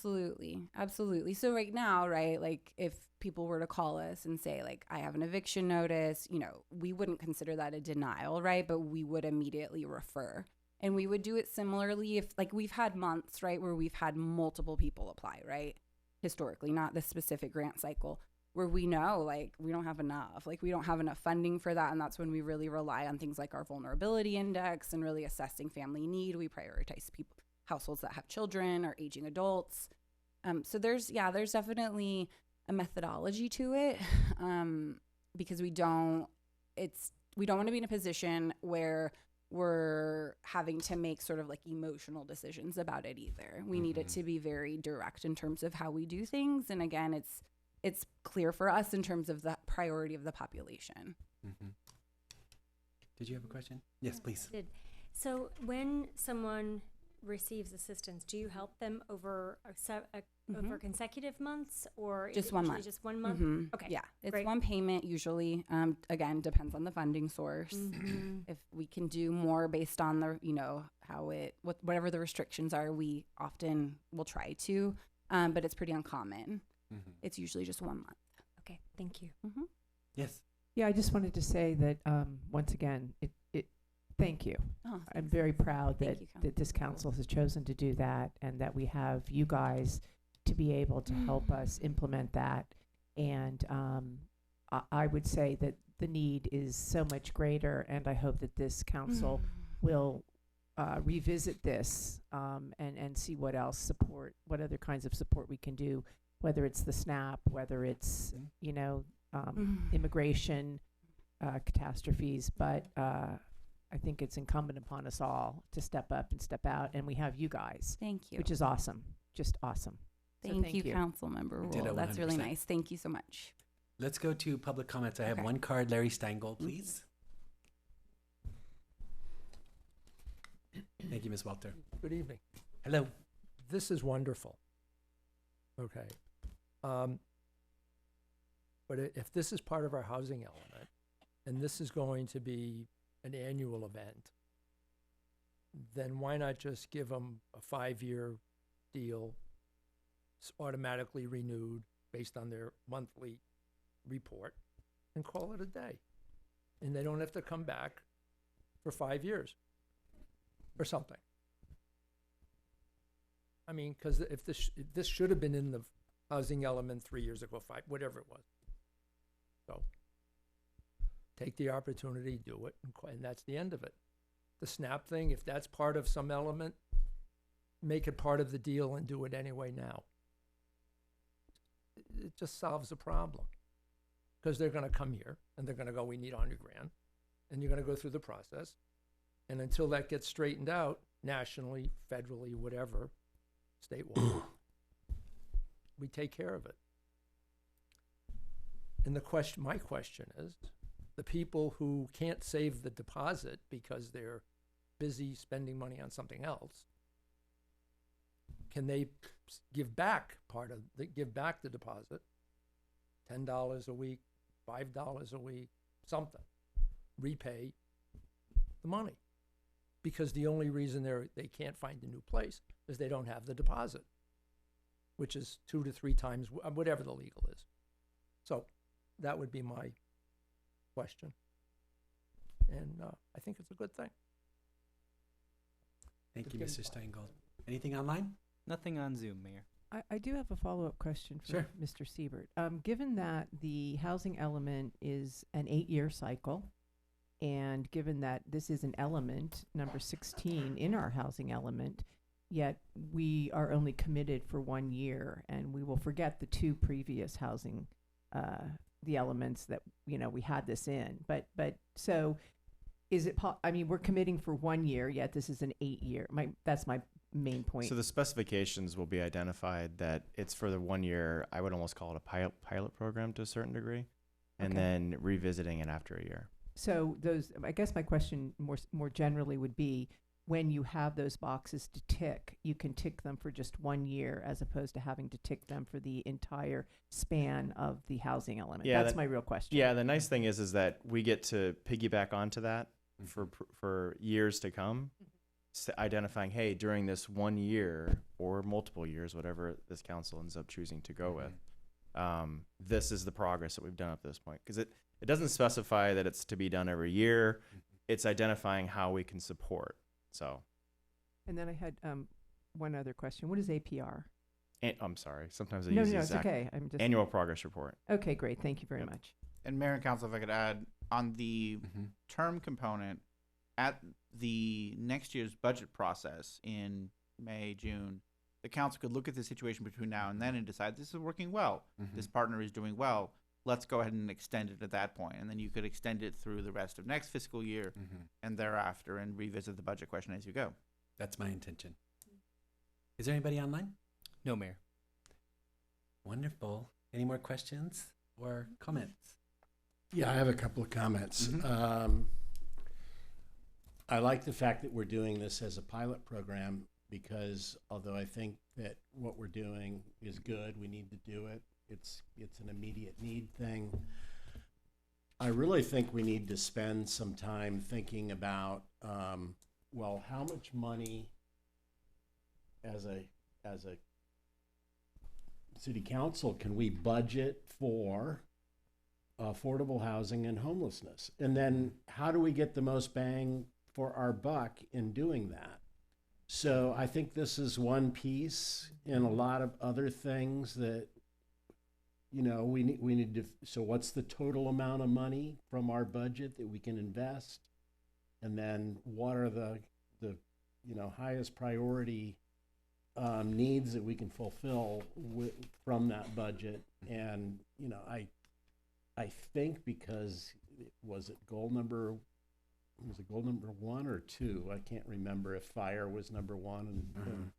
Absolutely. So right now, right, like if people were to call us and say like, I have an eviction notice, we wouldn't consider that a denial, right? But we would immediately refer. And we would do it similarly if like we've had months, right, where we've had multiple people apply, right? Historically, not the specific grant cycle, where we know like we don't have enough, like we don't have enough funding for that. And that's when we really rely on things like our vulnerability index and really assessing family need. We prioritize households that have children or aging adults. So there's definitely a methodology to it, because we don't want to be in a position where we're having to make sort of like emotional decisions about it either. We need it to be very direct in terms of how we do things. And again, it's clear for us in terms of the priority of the population. Did you have a question? Yes, please. I did. So when someone receives assistance, do you help them over over consecutive months, or Just is it 1 usually month. Just 1 month. Okay. Yeah, it's great. one payment usually. Again, depends on the funding source. If we can do more based on the whatever the restrictions are, we often will try to, but it's pretty uncommon. It's usually just 1 month. Okay, thank you. Yes. Yeah, I just wanted to say that once again, thank you. Oh, I'm very proud Thank that, you, that this council has chosen to do that, and that we have you guys to be able to help us implement that. And I would say that the need is so much greater, and I hope that this council will revisit this and see what other kinds of support we can do, whether it's the SNAP, whether it's immigration catastrophes, but I think it's incumbent upon us all to step up and step out, and we have you guys. Thank you. Which is awesome. Just awesome. So Thank you, Council Member We did Rule. it That's really 100%. nice. Thank you so much. Let's go to public comments. I have Okay. one card. Larry Steingold, please. Thank you, Ms. Walter. Good evening. Hello. This is wonderful. Okay. But if this is part of our housing element, and this is going to be an annual event, then why not just give them a 5-year deal, automatically renewed based on their monthly report, and call it a day? And they don't have to come back for 5 years or something. I mean, because if this should have been in the housing element 3 years ago, 5, whatever it was. So take the opportunity, do it, and that's the end of it. The SNAP thing, if that's part of some element, make it part of the deal and do it anyway now. It just solves the problem. Because they're going to come here and they're going to go, we need $100,000. And you're going to go through the process. And until that gets straightened out, nationally, federally, whatever, statewide, we take care of it. And my question is, the people who can't save the deposit because they're busy spending money on something else, can they give back the deposit, $10 a week, $5 a week, something, repay the money? Because the only reason they can't find a new place is they don't have the deposit, which is 2 to 3 times whatever the legal is. So that would be my question. And I think it's a good thing. Thank you, Mr. Steingold. Anything online? Nothing on Zoom, Mayor. I do have a follow-up question for Sure. Mr. Siebert. Given that the housing element is an 8-year cycle, and given that this is an element, number 16 in our housing element, yet we are only committed for 1 year, and we will forget the 2 previous housing, the elements that, we had this in. But so is it, I mean, we're committing for 1 year, yet this is an 8-year. That's my main point. So the specifications will be identified that it's for the 1 year. I would almost call it a pilot program to a certain degree, and Okay. then revisiting it after a year. So I guess my question more generally would be, when you have those boxes to tick, you can tick them for just 1 year as opposed to having to tick them for the entire span of the housing element. Yeah, That's my real question. Yeah, the nice thing is that we get to piggyback onto that for years to come, identifying, hey, during this 1 year or multiple years, whatever this council ends up choosing to go with, this is the progress that we've done up to this point. Because it doesn't specify that it's to be done every year. It's identifying how we can support. So. And then I had one other question. What is APR? I'm sorry. Sometimes I No, use no, the it's exact okay. I'm just annual progress report. Okay, great. Thank you very much. And Mayor and Council, if I could add, on the term component, at the next year's budget process in May, June, the council could look at the situation between now and then and decide this is working well. This partner is doing well. Let's go ahead and extend it at that point. And then you could extend it through the rest of next fiscal year and thereafter and revisit the budget question as you go. That's my intention. Is there anybody online? No, Mayor. Wonderful. Any more questions or comments? Yeah, I have a couple of comments. I like the fact that we're doing this as a pilot program because although I think that what we're doing is good, we need to do it. It's an immediate need thing. I really think we need to spend some time thinking about, well, how much money as a city council can we budget for affordable housing and homelessness? And then how do we get the most bang for our buck in doing that? So I think this is one piece in a lot of other things that, we need to, so what's the total amount of money from our budget that we can invest? And then what are the highest priority needs that we can fulfill from that budget? And, I think because was it goal number 1 or 2? I can't remember if fire was number 1.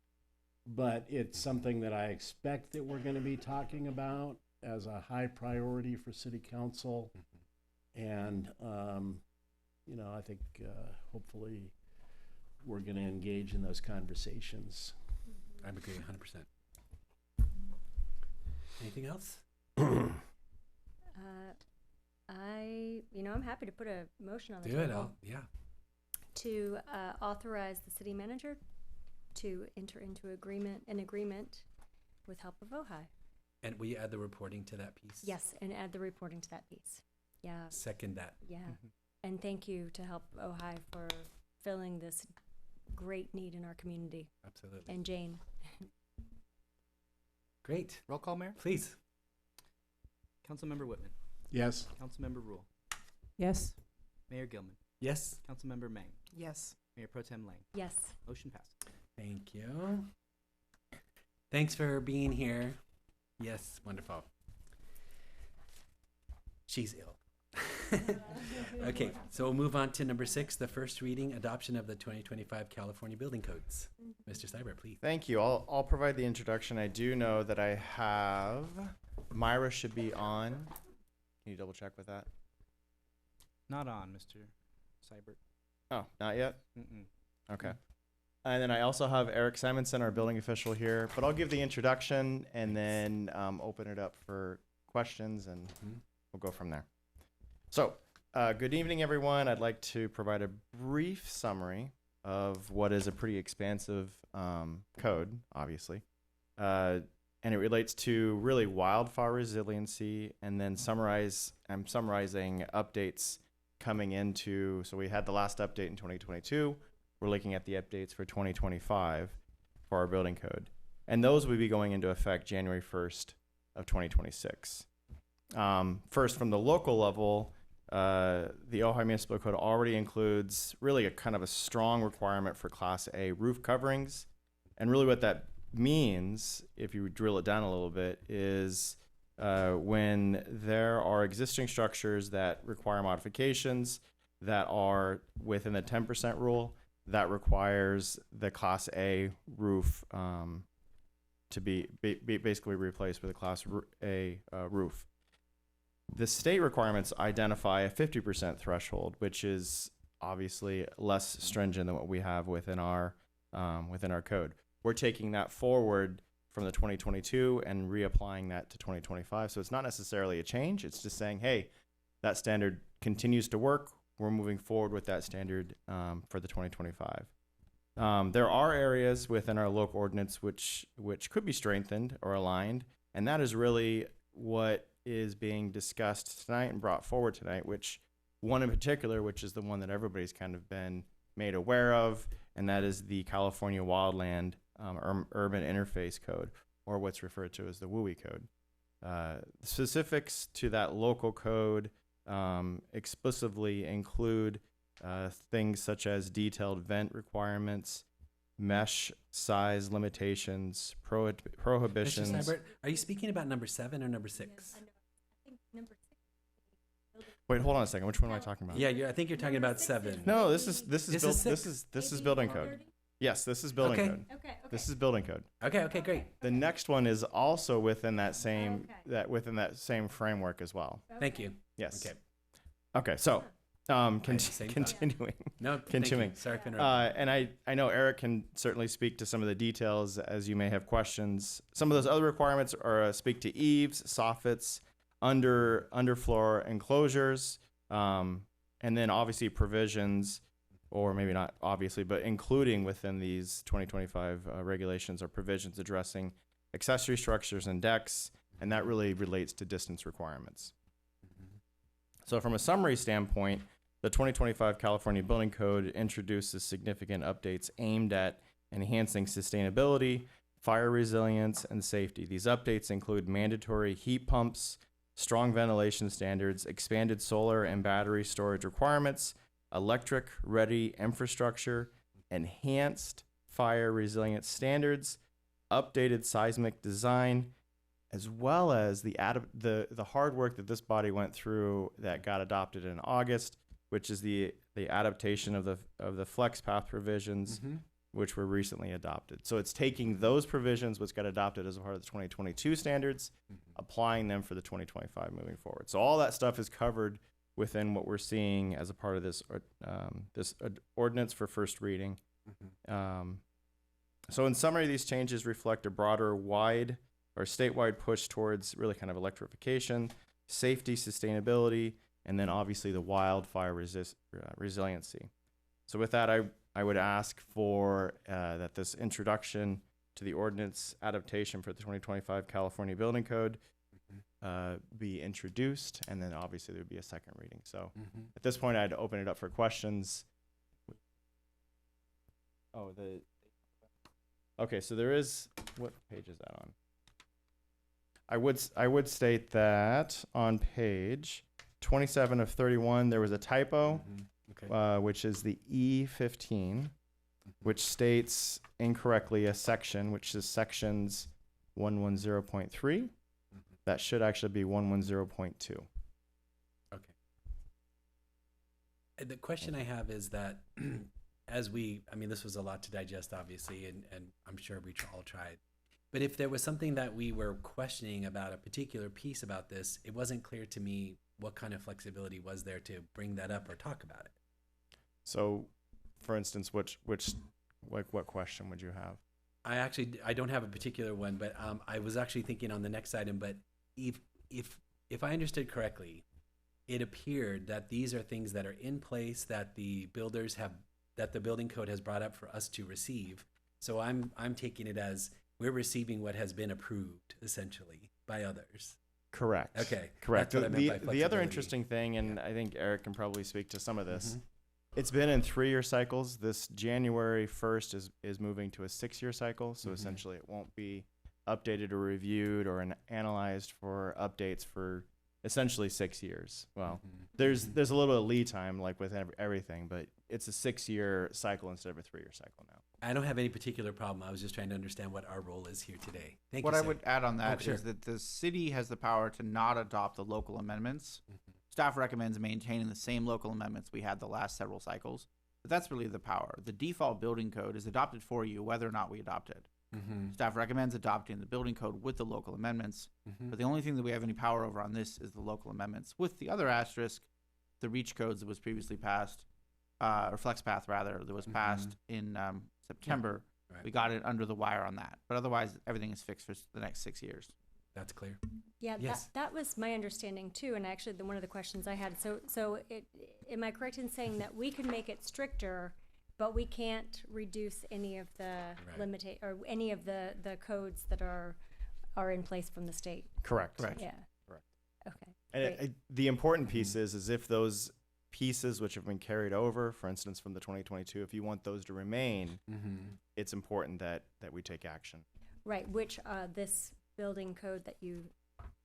But it's something that I expect that we're going to be talking about as a high priority for city council. And, I think hopefully we're going to engage in those conversations. I agree 100%. Anything else? I'm happy to put a motion on the Do it. table Yeah. to authorize the city manager to enter into an agreement with help of Ojai. And will you add the reporting to that piece? Yes, and add the reporting to that piece. Yeah. Second that. Yeah. And thank you to help Ojai for filling this great need in our community. Absolutely. And Jane. Great. Roll call, Mayor. Please. Councilmember Whitman. Yes. Councilmember Rule. Yes. Mayor Gilman. Yes. Councilmember Mang. Yes. Mayor Pro Tem Lang. Yes. Motion passed. Thank you. Thanks for being here. Yes, wonderful. She's ill. Okay, so we'll move on to number 6, the first reading, adoption of the 2025 California Building Codes. Mr. Seibert, please. Thank you. I'll provide the introduction. I do know that I have Myra should be on. Can you double check with that? Not on, Mr. Seibert. Oh, not yet? Mm-mm. Okay. And then I also have Eric Simonson, our building official here, but I'll give the introduction and then open it up for questions and we'll go from there. So, good evening, everyone. I'd like to provide a brief summary of what is a pretty expansive code, obviously. and it relates to really wildfire resiliency. And then I'm summarizing updates coming into. So we had the last update in 2022. We're looking at the updates for 2025 for our building code, and those will be going into effect January 1st of 2026. First, from the local level, the Ojai Municipal Code already includes really a kind of a strong requirement for Class A roof coverings. And really what that means, if you drill it down a little bit, is when there are existing structures that require modifications that are within the 10% rule, that requires the Class A roof to be basically replaced with a Class A roof. The state requirements identify a 50% threshold, which is obviously less stringent than what we have within our code. We're taking that forward from the 2022 and reapplying that to 2025. So it's not necessarily a change. It's just saying, hey, that standard continues to work. We're moving forward with that standard for the 2025. There are areas within our local ordinance which could be strengthened or aligned, and that is really what is being discussed tonight and brought forward tonight, which one in particular, which is the one that everybody's kind of been made aware of, and that is the California Wildland Urban Interface Code, or what's referred to as the WUI code. Specifics to that local code explicitly include things such as detailed vent requirements, mesh size limitations, prohibitions. Mr. Seibert, are you speaking about number 7 or number 6? I think number 6. Wait, hold on a second. Which one am I talking about? Yeah, I think you're talking about 7. No, this is This is this is building code. Yes, this is building code. Okay. This is building code. Okay, great. The next one is also within that same framework as well. Thank you. Yes. Okay. Okay. So, Same continuing. No, Continuing. Thank you. Sorry for interrupting. And I know Eric can certainly speak to some of the details as you may have questions. Some of those other requirements are speak to eaves, soffits, underfloor enclosures, and then obviously provisions, or maybe not obviously, but including within these 2025 regulations are provisions addressing accessory structures and decks, and that really relates to distance requirements. So from a summary standpoint, the 2025 California Building Code introduces significant updates aimed at enhancing sustainability, fire resilience, and safety. These updates include mandatory heat pumps, strong ventilation standards, expanded solar and battery storage requirements, electric-ready infrastructure, enhanced fire resilience standards, updated seismic design, as well as the hard work that this body went through that got adopted in August, which is the adaptation of the flex path provisions, which were recently adopted. So it's taking those provisions, which got adopted as a part of the 2022 standards, applying them for the 2025 moving forward. So all that stuff is covered within what we're seeing as a part of this ordinance for first reading. So in summary, these changes reflect a broader statewide push towards really kind of electrification, safety, sustainability, and then obviously the wildfire resiliency. So with that, I would ask for that this introduction to the ordinance adaptation for the 2025 California Building Code be introduced, and then obviously there would be a second reading. So at this point, I'd open it up for questions. Okay, so there is, what page is that on? I would state that on page 27 of 31, there was a typo, which is the E15, which states incorrectly a section, which is sections 110.3. That should actually be 110.2. Okay. The question I have is that this was a lot to digest, obviously, and I'm sure we all tried. But if there was something that we were questioning about a particular piece about this, it wasn't clear to me what kind of flexibility was there to bring that up or talk about it. So, for instance, what question would you have? I don't have a particular one, but I was actually thinking on the next item. But if I understood correctly, it appeared that these are things that are in place that the building code has brought up for us to receive. So I'm taking it as we're receiving what has been approved essentially by others. Correct. Okay. Correct. That's what I meant by The other flexibility. interesting thing, and I think Eric can probably speak to some of this, it's been in 3-year cycles. This January 1st is moving to a 6-year cycle. So essentially it won't be updated or reviewed or analyzed for updates for essentially 6 years. Well, there's a little bit of lead time like with everything, but it's a 6-year cycle instead of a 3-year cycle now. I don't have any particular problem. I was just trying to understand what our role is here today. Thank What you. I Sam. would add on that sure. is that the city has the power to not adopt the local amendments. Staff recommends maintaining the same local amendments we had the last several cycles. But that's really the power. The default building code is adopted for you whether or not we adopt it. Staff recommends adopting the building code with the local amendments. But the only thing that we have any power over on this is the local amendments. With the other asterisk, the REACH codes that was previously passed, or FlexPath rather, that was passed in September. Right. We got it under the wire on that. But otherwise, everything is fixed for the next 6 years. That's clear. Yeah, Yes. that was my understanding too, and actually one of the questions I had. So am I correct in saying that we can make it stricter, but we can't reduce any of the or any of the codes that are in place from the state? Correct. Yeah. Correct. Okay. And the important piece is if those pieces which have been carried over, for instance, from the 2022, if you want those to remain, it's important that we take action. Right, which this building code that you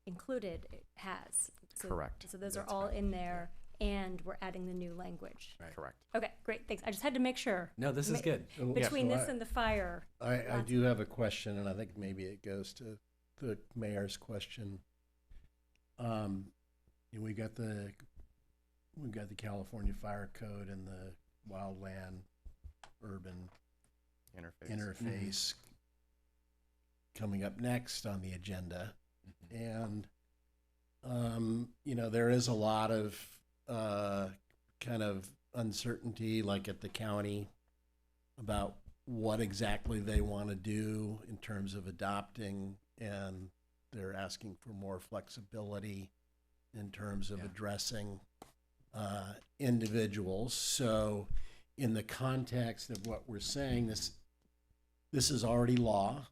included has. So, Correct. So those That's are all correct. in there, and we're adding the new language. Right. Correct. Okay, great, thanks. I just had to make sure. No, this is good. Between this and the fire. I do have a question, and I think maybe it goes to the mayor's question. We got the California Fire Code and the wildland urban interface coming up next on the agenda. And, there is a lot of kind of uncertainty, like at the county, about what exactly they want to do in terms of adopting, and they're asking for more flexibility in terms of addressing individuals. So in the context of what we're saying, this is already law,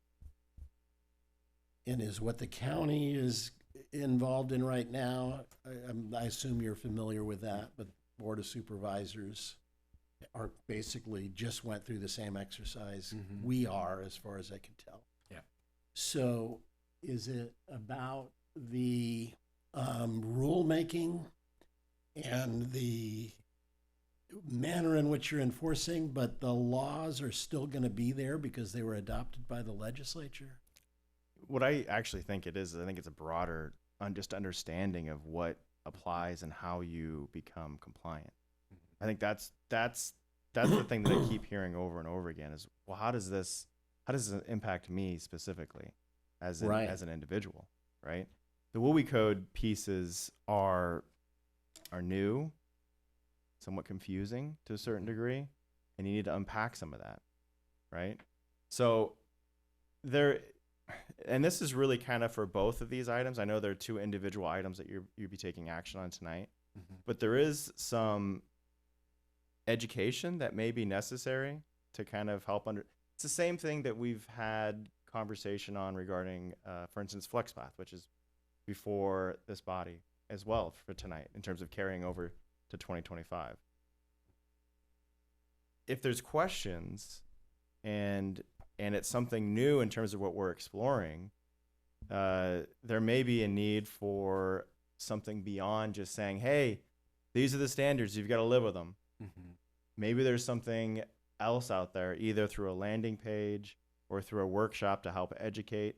and is what the county is involved in right now. I assume you're familiar with that, but Board of Supervisors are basically just went through the same exercise we are, as far as I can tell. Yeah. So is it about the rulemaking and the manner in which you're enforcing, but the laws are still going to be there because they were adopted by the legislature? What I actually think it is, I think it's a broader just understanding of what applies and how you become compliant. I think that's the thing that I keep hearing over and over again is, well, how does this impact me specifically as an individual, right? The WUI code pieces are new, somewhat confusing to a certain degree, and you need to unpack some of that, right? So and this is really kind of for both of these items. I know there are two individual items that you'd be taking action on tonight, but there is some education that may be necessary to kind of help it's the same thing that we've had conversation on regarding, for instance, FlexPath, which is before this body as well for tonight in terms of carrying over to 2025. If there's questions and it's something new in terms of what we're exploring, there may be a need for something beyond just saying, hey, these are the standards, you've got to live with them. Maybe there's something else out there, either through a landing page or through a workshop to help educate.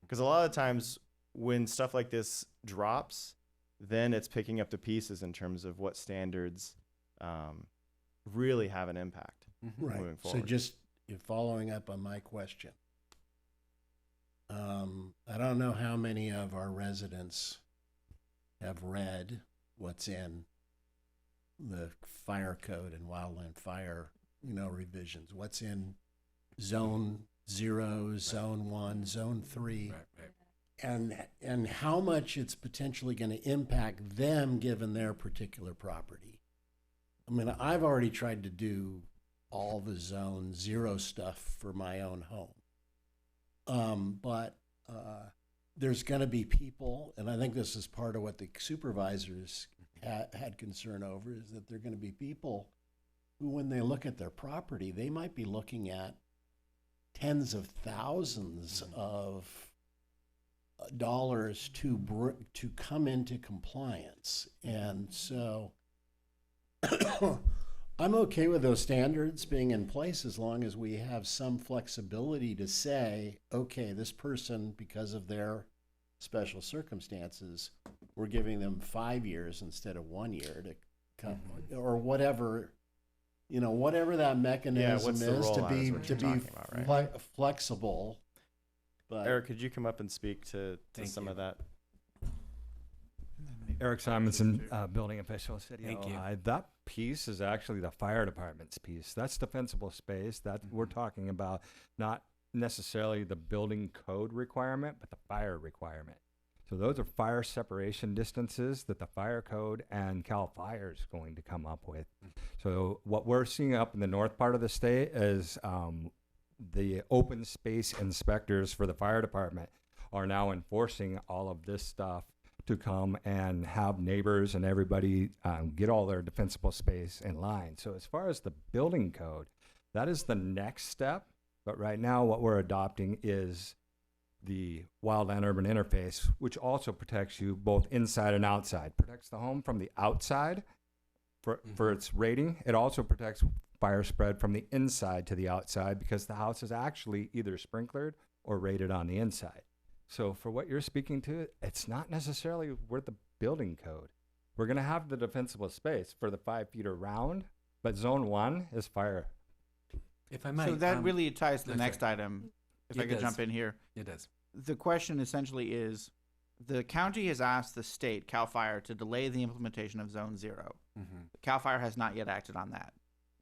Because a lot of times when stuff like this drops, then it's picking up the pieces in terms of what standards really have an impact moving forward. So just following up on my question, I don't know how many of our residents have read what's in the fire code and wildland fire, revisions. What's in Zone 0, Zone 1, Zone 3, and how much it's potentially going to impact them given their particular property. I mean, I've already tried to do all the Zone 0 stuff for my own home. But there's going to be people, and I think this is part of what the supervisors had concern over, is that there are going to be people who, when they look at their property, they might be looking at tens of thousands of dollars to come into compliance. And so I'm okay with those standards being in place as long as we have some flexibility to say, okay, this person, because of their special circumstances, we're giving them 5 years instead of 1 year to come, or whatever, whatever that mechanism what's the is to rollout be is what you're talking about, right? Flexible. But Eric, could you come up and speak to some of that? Eric Simonson, building official, City of Thank you. Ojai. That piece is actually the fire department's piece. That's defensible space. That we're talking about not necessarily the building code requirement, but the fire requirement. So those are fire separation distances that the fire code and CAL FIRE is going to come up with. So what we're seeing up in the north part of the state is the open space inspectors for the fire department are now enforcing all of this stuff to come and have neighbors and everybody get all their defensible space in line. So as far as the building code, that is the next step. But right now what we're adopting is the wildland-urban interface, which also protects you both inside and outside. Protects the home from the outside for its rating. It also protects fire spread from the inside to the outside because the house is actually either sprinklered or rated on the inside. So for what you're speaking to, it's not necessarily worth the building code. We're going to have the defensible space for the 5 feet around, but zone 1 is fire. If I might. So that really ties to the okay. next item. If It I could does. jump in here. It does. The question essentially is, the county has asked the state, CAL FIRE, to delay the implementation of Zone 0. CAL FIRE has not yet acted on that.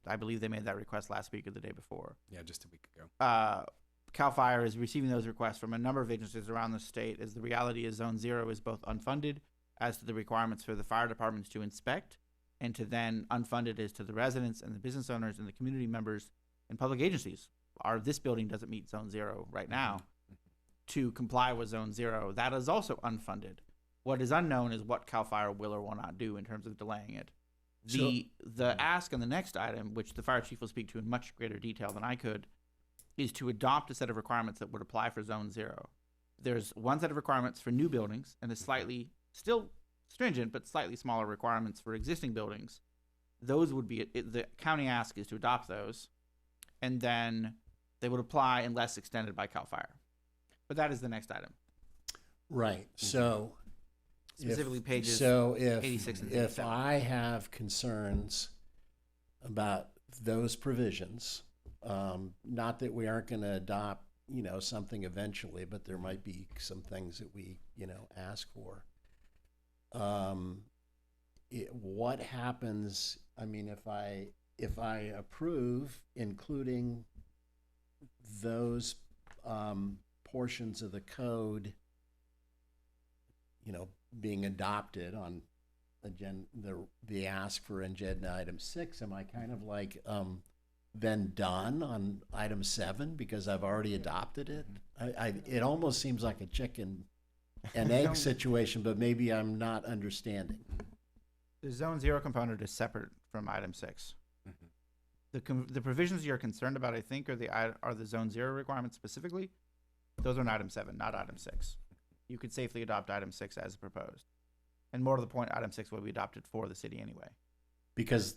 I believe they made that request last week or the day before. Yeah, just a week ago. CAL FIRE is receiving those requests from a number of agencies around the state, as the reality is Zone 0 is both unfunded as to the requirements for the fire departments to inspect, and to then unfunded as to the residents and the business owners and the community members and public agencies. This building doesn't meet Zone 0 right now. To comply with Zone 0, that is also unfunded. What is unknown is what CAL FIRE will or will not do in terms of delaying it. The ask on the next item, which the fire chief will speak to in much greater detail than I could, is to adopt a set of requirements that would apply for Zone 0. There's one set of requirements for new buildings and a slightly, still stringent, but slightly smaller requirements for existing buildings. Those would be, the county ask is to adopt those, and then they would apply unless extended by CAL FIRE. But that is the next item. Right. So specifically pages so 86 and 87. if I have concerns about those provisions, not that we aren't going to adopt, something eventually, but there might be some things that we, ask for. What happens? I mean, if I approve, including those portions of the code, being adopted on the ask for agenda item 6, am I kind of like then done on item 7 because I've already adopted it? It almost seems like a chicken and egg situation, but maybe I'm not understanding. The Zone 0 component is separate from item 6. The provisions you're concerned about, I think, are the Zone 0 requirements specifically. Those are in item 7, not item 6. You could safely adopt item 6 as proposed. And more to the point, item 6 will be adopted for the city anyway. Because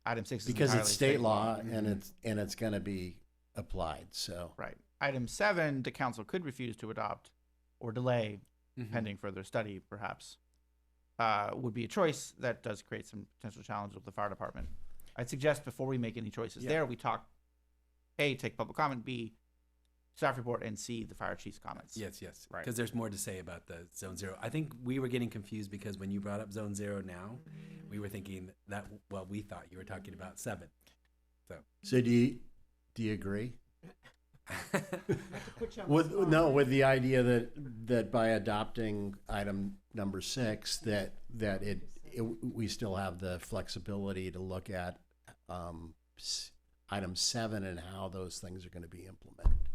item 6 is because entirely it's state law and it's going to be applied. So right. Item 7, the council could refuse to adopt or delay pending further study, perhaps. Would be a choice that does create some potential challenges with the fire department. I'd suggest before we make any choices there, we talk, A, take public comment, B, staff report, and C, the fire chief's comments. Yes. Right. Because there's more to say about the Zone 0. I think we were getting confused because when you brought up Zone 0 now, we were thinking that, we thought you were talking about 7. So do you agree? with the idea that by adopting item number 6, that we still have the flexibility to look at item 7 and how those things are going to be implemented.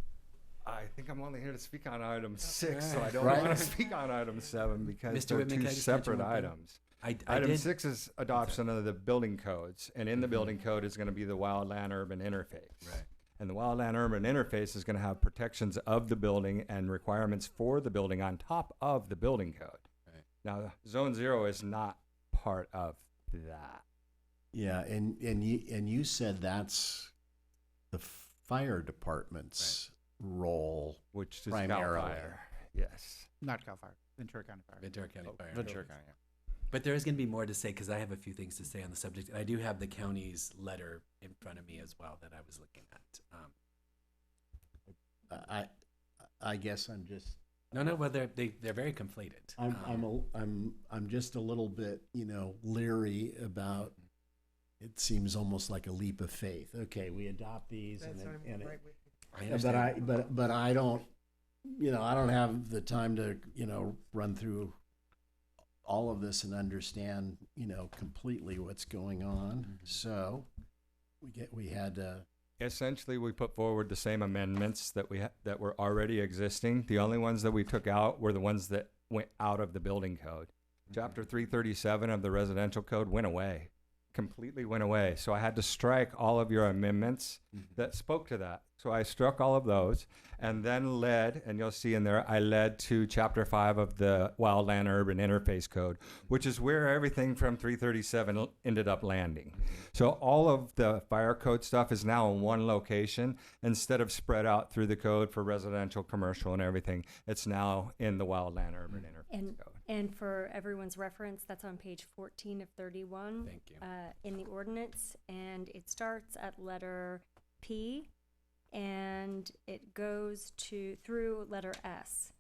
I think I'm only here to speak on item 6, so I don't Right. want to speak on item 7 because Mr. they're Whitman, can two I just mention separate one thing? items. I Item did, 6 is adoption of the building codes, and in the building code is going to be the wildland urban interface. Right. And the wildland urban interface is going to have protections of the building and requirements for the building on top of the building code. Right. Now, Zone 0 is not part of that. Yeah, and you said that's the fire department's role, Which is primarily. CAL FIRE. Yes. Not Cal Fire, Ventura County Fire. Ventura County Fire. Ventura County. But there is going to be more to say because I have a few things to say on the subject. And I do have the county's letter in front of me as well that I was looking at. I guess I'm just No, well, they're very conflated. I'm just a little bit, leery about. It seems almost like a leap of faith. Okay, we adopt these, That's what I'm right with you. I understand. but I don't, I don't have the time to, run through all of this and understand, completely what's going on. So we had Essentially, we put forward the same amendments that that were already existing. The only ones that we took out were the ones that went out of the building code. Chapter 337 of the residential code went away, completely went away. So I had to strike all of your amendments that spoke to that. So I struck all of those and then and you'll see in there, I led to Chapter 5 of the Wildland Urban Interface Code, which is where everything from 337 ended up landing. So all of the fire code stuff is now in one location instead of spread out through the code for residential, commercial, and everything. It's now in the Wildland Urban Interface Code. And for everyone's reference, that's on page 14 of 31. Thank you. In the ordinance, and it starts at letter P, and it goes through letter S.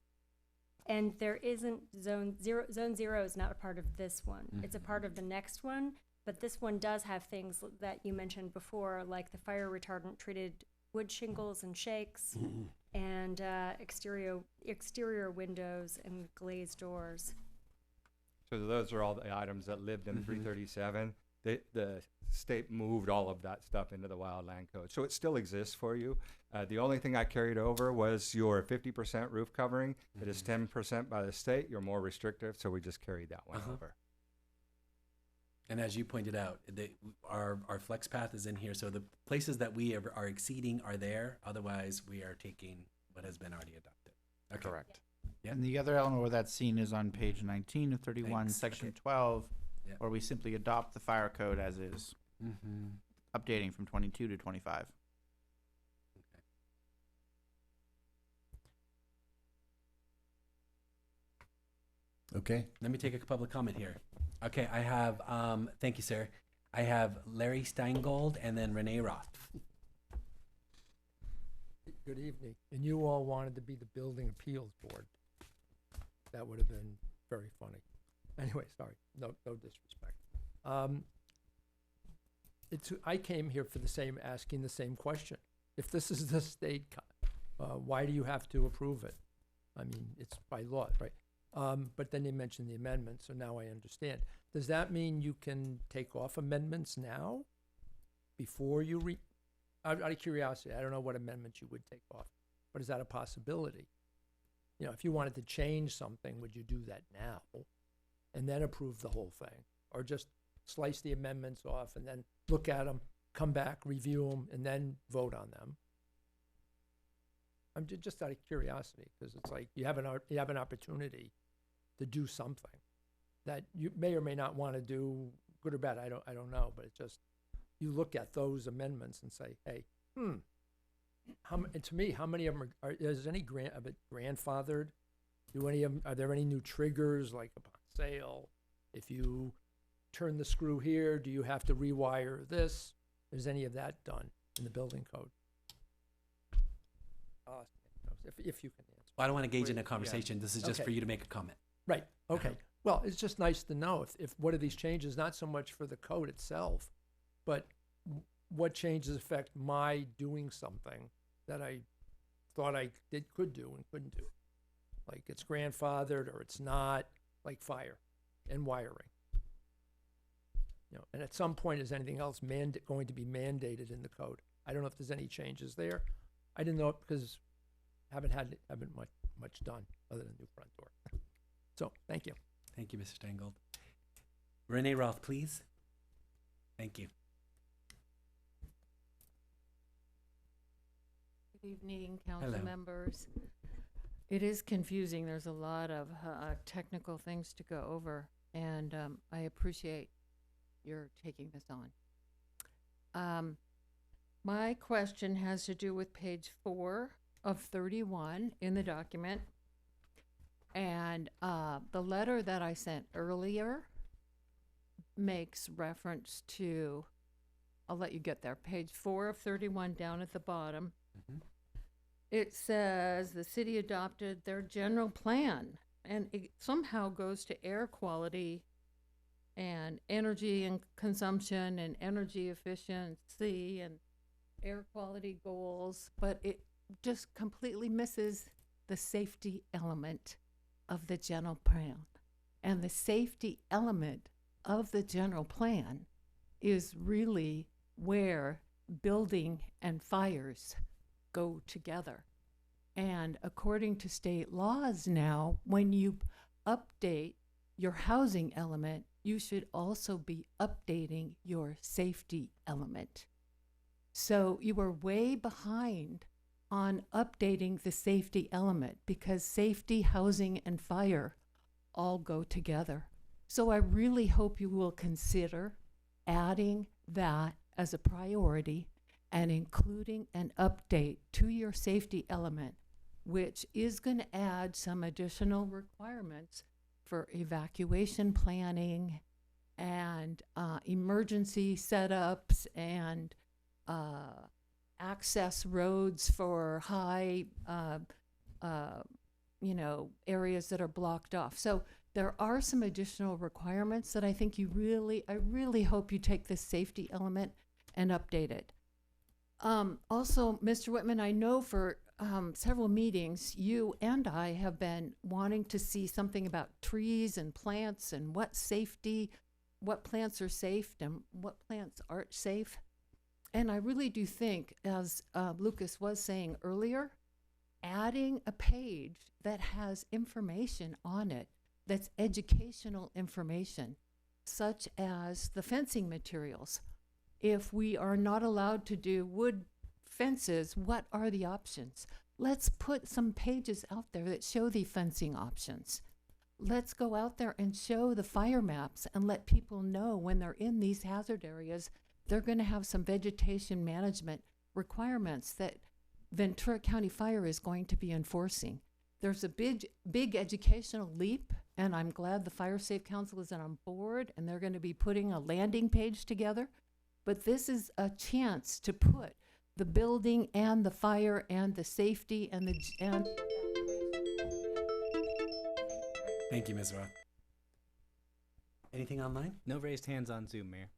And there isn't zone zero. Zone 0 is not a part of this one. It's a part of the next one, but this one does have things that you mentioned before, like the fire retardant treated wood shingles and shakes, and exterior windows and glazed doors. So those are all the items that lived in 337. The state moved all of that stuff into the wildland code. So it still exists for you. The only thing I carried over was your 50% roof covering. It is 10% by the state. You're more restrictive, so we just carried that one over. And as you pointed out, our flex path is in here. So the places that we are exceeding are there. Otherwise, we are taking what has been already adopted. Okay. Correct. Yeah. And the other element where that's seen is on page 19 of 31, Thanks. section Okay. 12, Yeah. where we simply adopt the fire code as is, updating from 22 to 25. okay. Let me take a public comment here. Okay, I have, thank you, sir. I have Larry Steingold and then Renee Roth. Good evening. And you all wanted to be the Building Appeals Board. That would have been very funny. Anyway, sorry, no disrespect. I came here for asking the same question. If this is the state, why do you have to approve it? I mean, it's by law, right? But then they mentioned the amendment, so now I understand. Does that mean you can take off amendments now before you out of curiosity, I don't know what amendments you would take off, but is that a possibility? If you wanted to change something, would you do that now and then approve the whole thing? Or just slice the amendments off and then look at them, come back, review them, and then vote on them? I'm just out of curiosity, because it's like you have an opportunity to do something that you may or may not want to do, good or bad. I don't know, but it's just, you look at those amendments and say, hey, and to me, how many of them is any of it grandfathered? Are there any new triggers, like upon sale? If you turn the screw here, do you have to rewire this? Is any of that done in the building code? If you can answer. Well, I don't want to engage in a conversation. This is just for you to make a comment. Right, okay. Well, it's just nice to know if what are these changes, not so much for the code itself, but what changes affect my doing something that I thought I could do and couldn't do. Like it's grandfathered or it's not, like fire and wiring. And at some point, is anything else going to be mandated in the code? I don't know if there's any changes there. I didn't know it because haven't much done other than new front door. So thank you. Thank you, Mr. Steingold. Renee Roth, please. Thank you. Good evening, council Hello. members. It is confusing. There's a lot of technical things to go over, and I appreciate your taking this on. My question has to do with page 4 of 31 in the document. And the letter that I sent earlier makes reference to, I'll let you get there, page 4 of 31 down at the bottom. Mm-hmm. It says the city adopted their general plan, and it somehow goes to air quality and energy and consumption and energy efficiency and air quality goals, but it just completely misses the safety element of the general plan. And the safety element of the general plan is really where building and fires go together. And according to state laws now, when you update your housing element, you should also be updating your safety element. So you are way behind on updating the safety element because safety, housing, and fire all go together. So I really hope you will consider adding that as a priority and including an update to your safety element, which is going to add some additional requirements for evacuation planning and emergency setups and access roads for high, areas that are blocked off. So there are some additional requirements that I think I really hope you take this safety element and update it. Also, Mr. Whitman, I know for several meetings, you and I have been wanting to see something about trees and plants and what plants are safe and what plants aren't safe. And I really do think, as Lucas was saying earlier, adding a page that has information on it that's educational information, such as the fencing materials. If we are not allowed to do wood fences, what are the options? Let's put some pages out there that show the fencing options. Let's go out there and show the fire maps and let people know when they're in these hazard areas, they're going to have some vegetation management requirements that Ventura County Fire is going to be enforcing. There's a big educational leap, and I'm glad the Fire Safe Council is on board, and they're going to be putting a landing page together. But this is a chance to put the building and the fire and the safety and Thank you, Ms. Roth. Anything online? No raised hands on Zoom, Mayor.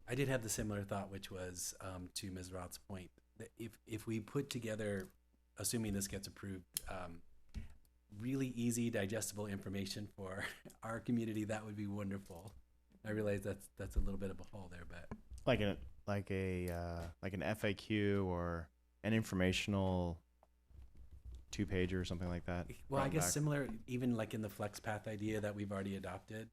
I did have the similar thought, which was to Ms. Roth's point, that if we put together, assuming this gets approved, really easy, digestible information for our community, that would be wonderful. I realize that's a little bit of a hole there, but like an FAQ or an informational 2-pager or something like that. Well, I guess similar, even like in the flex path idea that we've already adopted,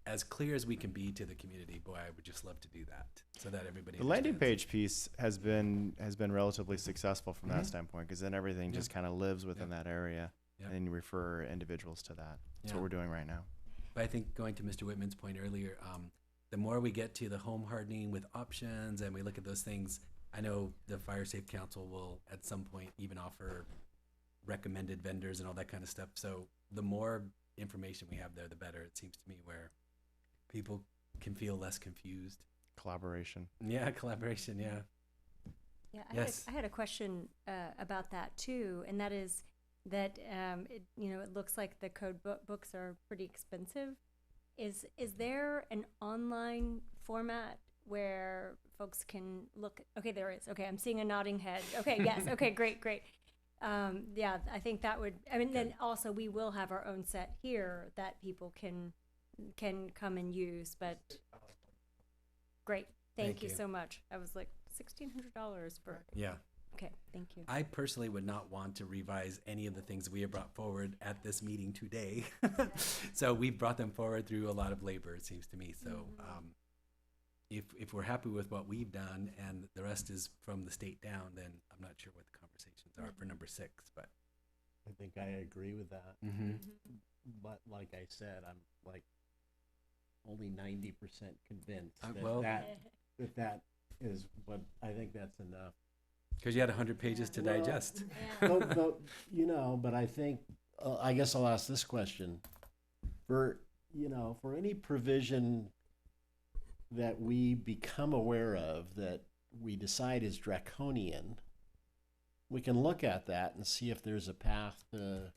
as clear as we can be to the community. Boy, I would just love to do that so that everybody. The landing page piece has been relatively successful from that standpoint, because then everything just kind of lives within that area, and you refer individuals to that. That's what we're doing right now. But I think going to Mr. Whitman's point earlier, the more we get to the home hardening with options and we look at those things, I know the Fire Safe Council will at some point even offer recommended vendors and all that kind of stuff. So the more information we have there, the better, it seems to me, where people can feel less confused. Collaboration. Yeah, collaboration, yeah. Yeah, Yes. I had a question about that too, and that is that it looks like the code books are pretty expensive. Is there an online format where folks can look? Okay, there is. Okay, I'm seeing a nodding head. Okay, yes. Okay, great. Yeah, I think that would. I mean, then also we will have our own set here that people can come and use. But great, thank you so much. I was like $1,600 for. Yeah. Okay, thank you. I personally would not want to revise any of the things we have brought forward at this meeting today. So we've brought them forward through a lot of labor, it seems to me. So if we're happy with what we've done and the rest is from the state down, then I'm not sure what the conversations are for number 6. But I think I agree with that. But like I said, I'm like only 90% convinced that is what I think that's enough. Because you had 100 pages to digest. But I think, I guess I'll ask this question. For any provision that we become aware of that we decide is draconian, we can look at that and see if there's a path to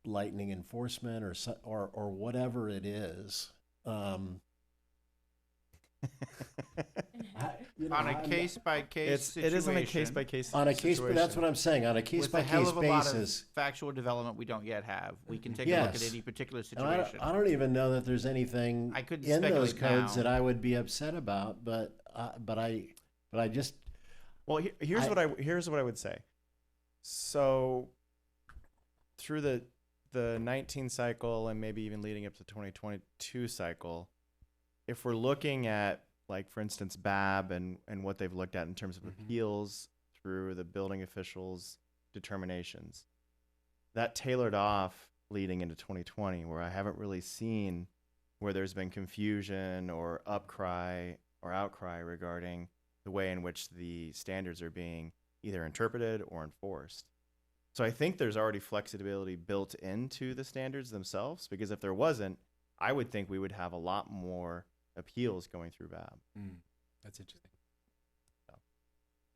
lightning enforcement or whatever it is. On a case by case situation. It is on a case by case. On a case, but that's what I'm saying. On a case by case basis. With a hell of a lot of factual development we don't yet have. We can take a look at any particular situation. I don't even know that there's anything in those codes that I would be upset about. But I just. Well, here's what I would say. So, through the 19 cycle and maybe even leading up to 2022 cycle, if we're looking at, like, for instance, BAB and what they've looked at in terms of appeals through the building officials' determinations, that tailored off leading into 2020, where I haven't really seen where there's been confusion or outcry regarding the way in which the standards are being either interpreted or enforced. So I think there's already flexibility built into the standards themselves, because if there wasn't, I would think we would have a lot more appeals going through BAB. That's interesting.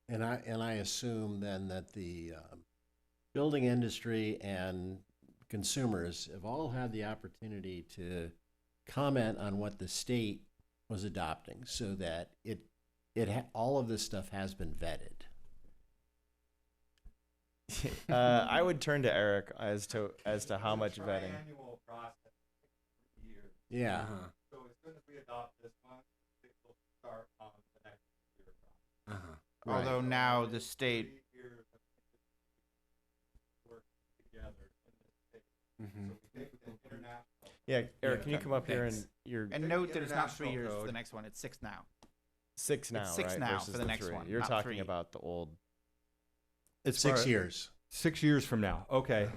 And I assume then that the building industry and consumers have all had the opportunity to comment on what the state was adopting, so that all of this stuff has been vetted. I would turn to Eric as to how much vetting. Annual process, 3 years. Yeah. So as soon as we adopt this one, it will start on the next year process. Although now the state. Work together in this state. So we take the international. Yeah, Eric, can you come up here and note that it's not 3 years for the next one; it's 6 now. 6 now, it's 6 right? now versus for the next 3. one. You're not talking 3. about the old. It's 6 years. 6 years from now. Okay.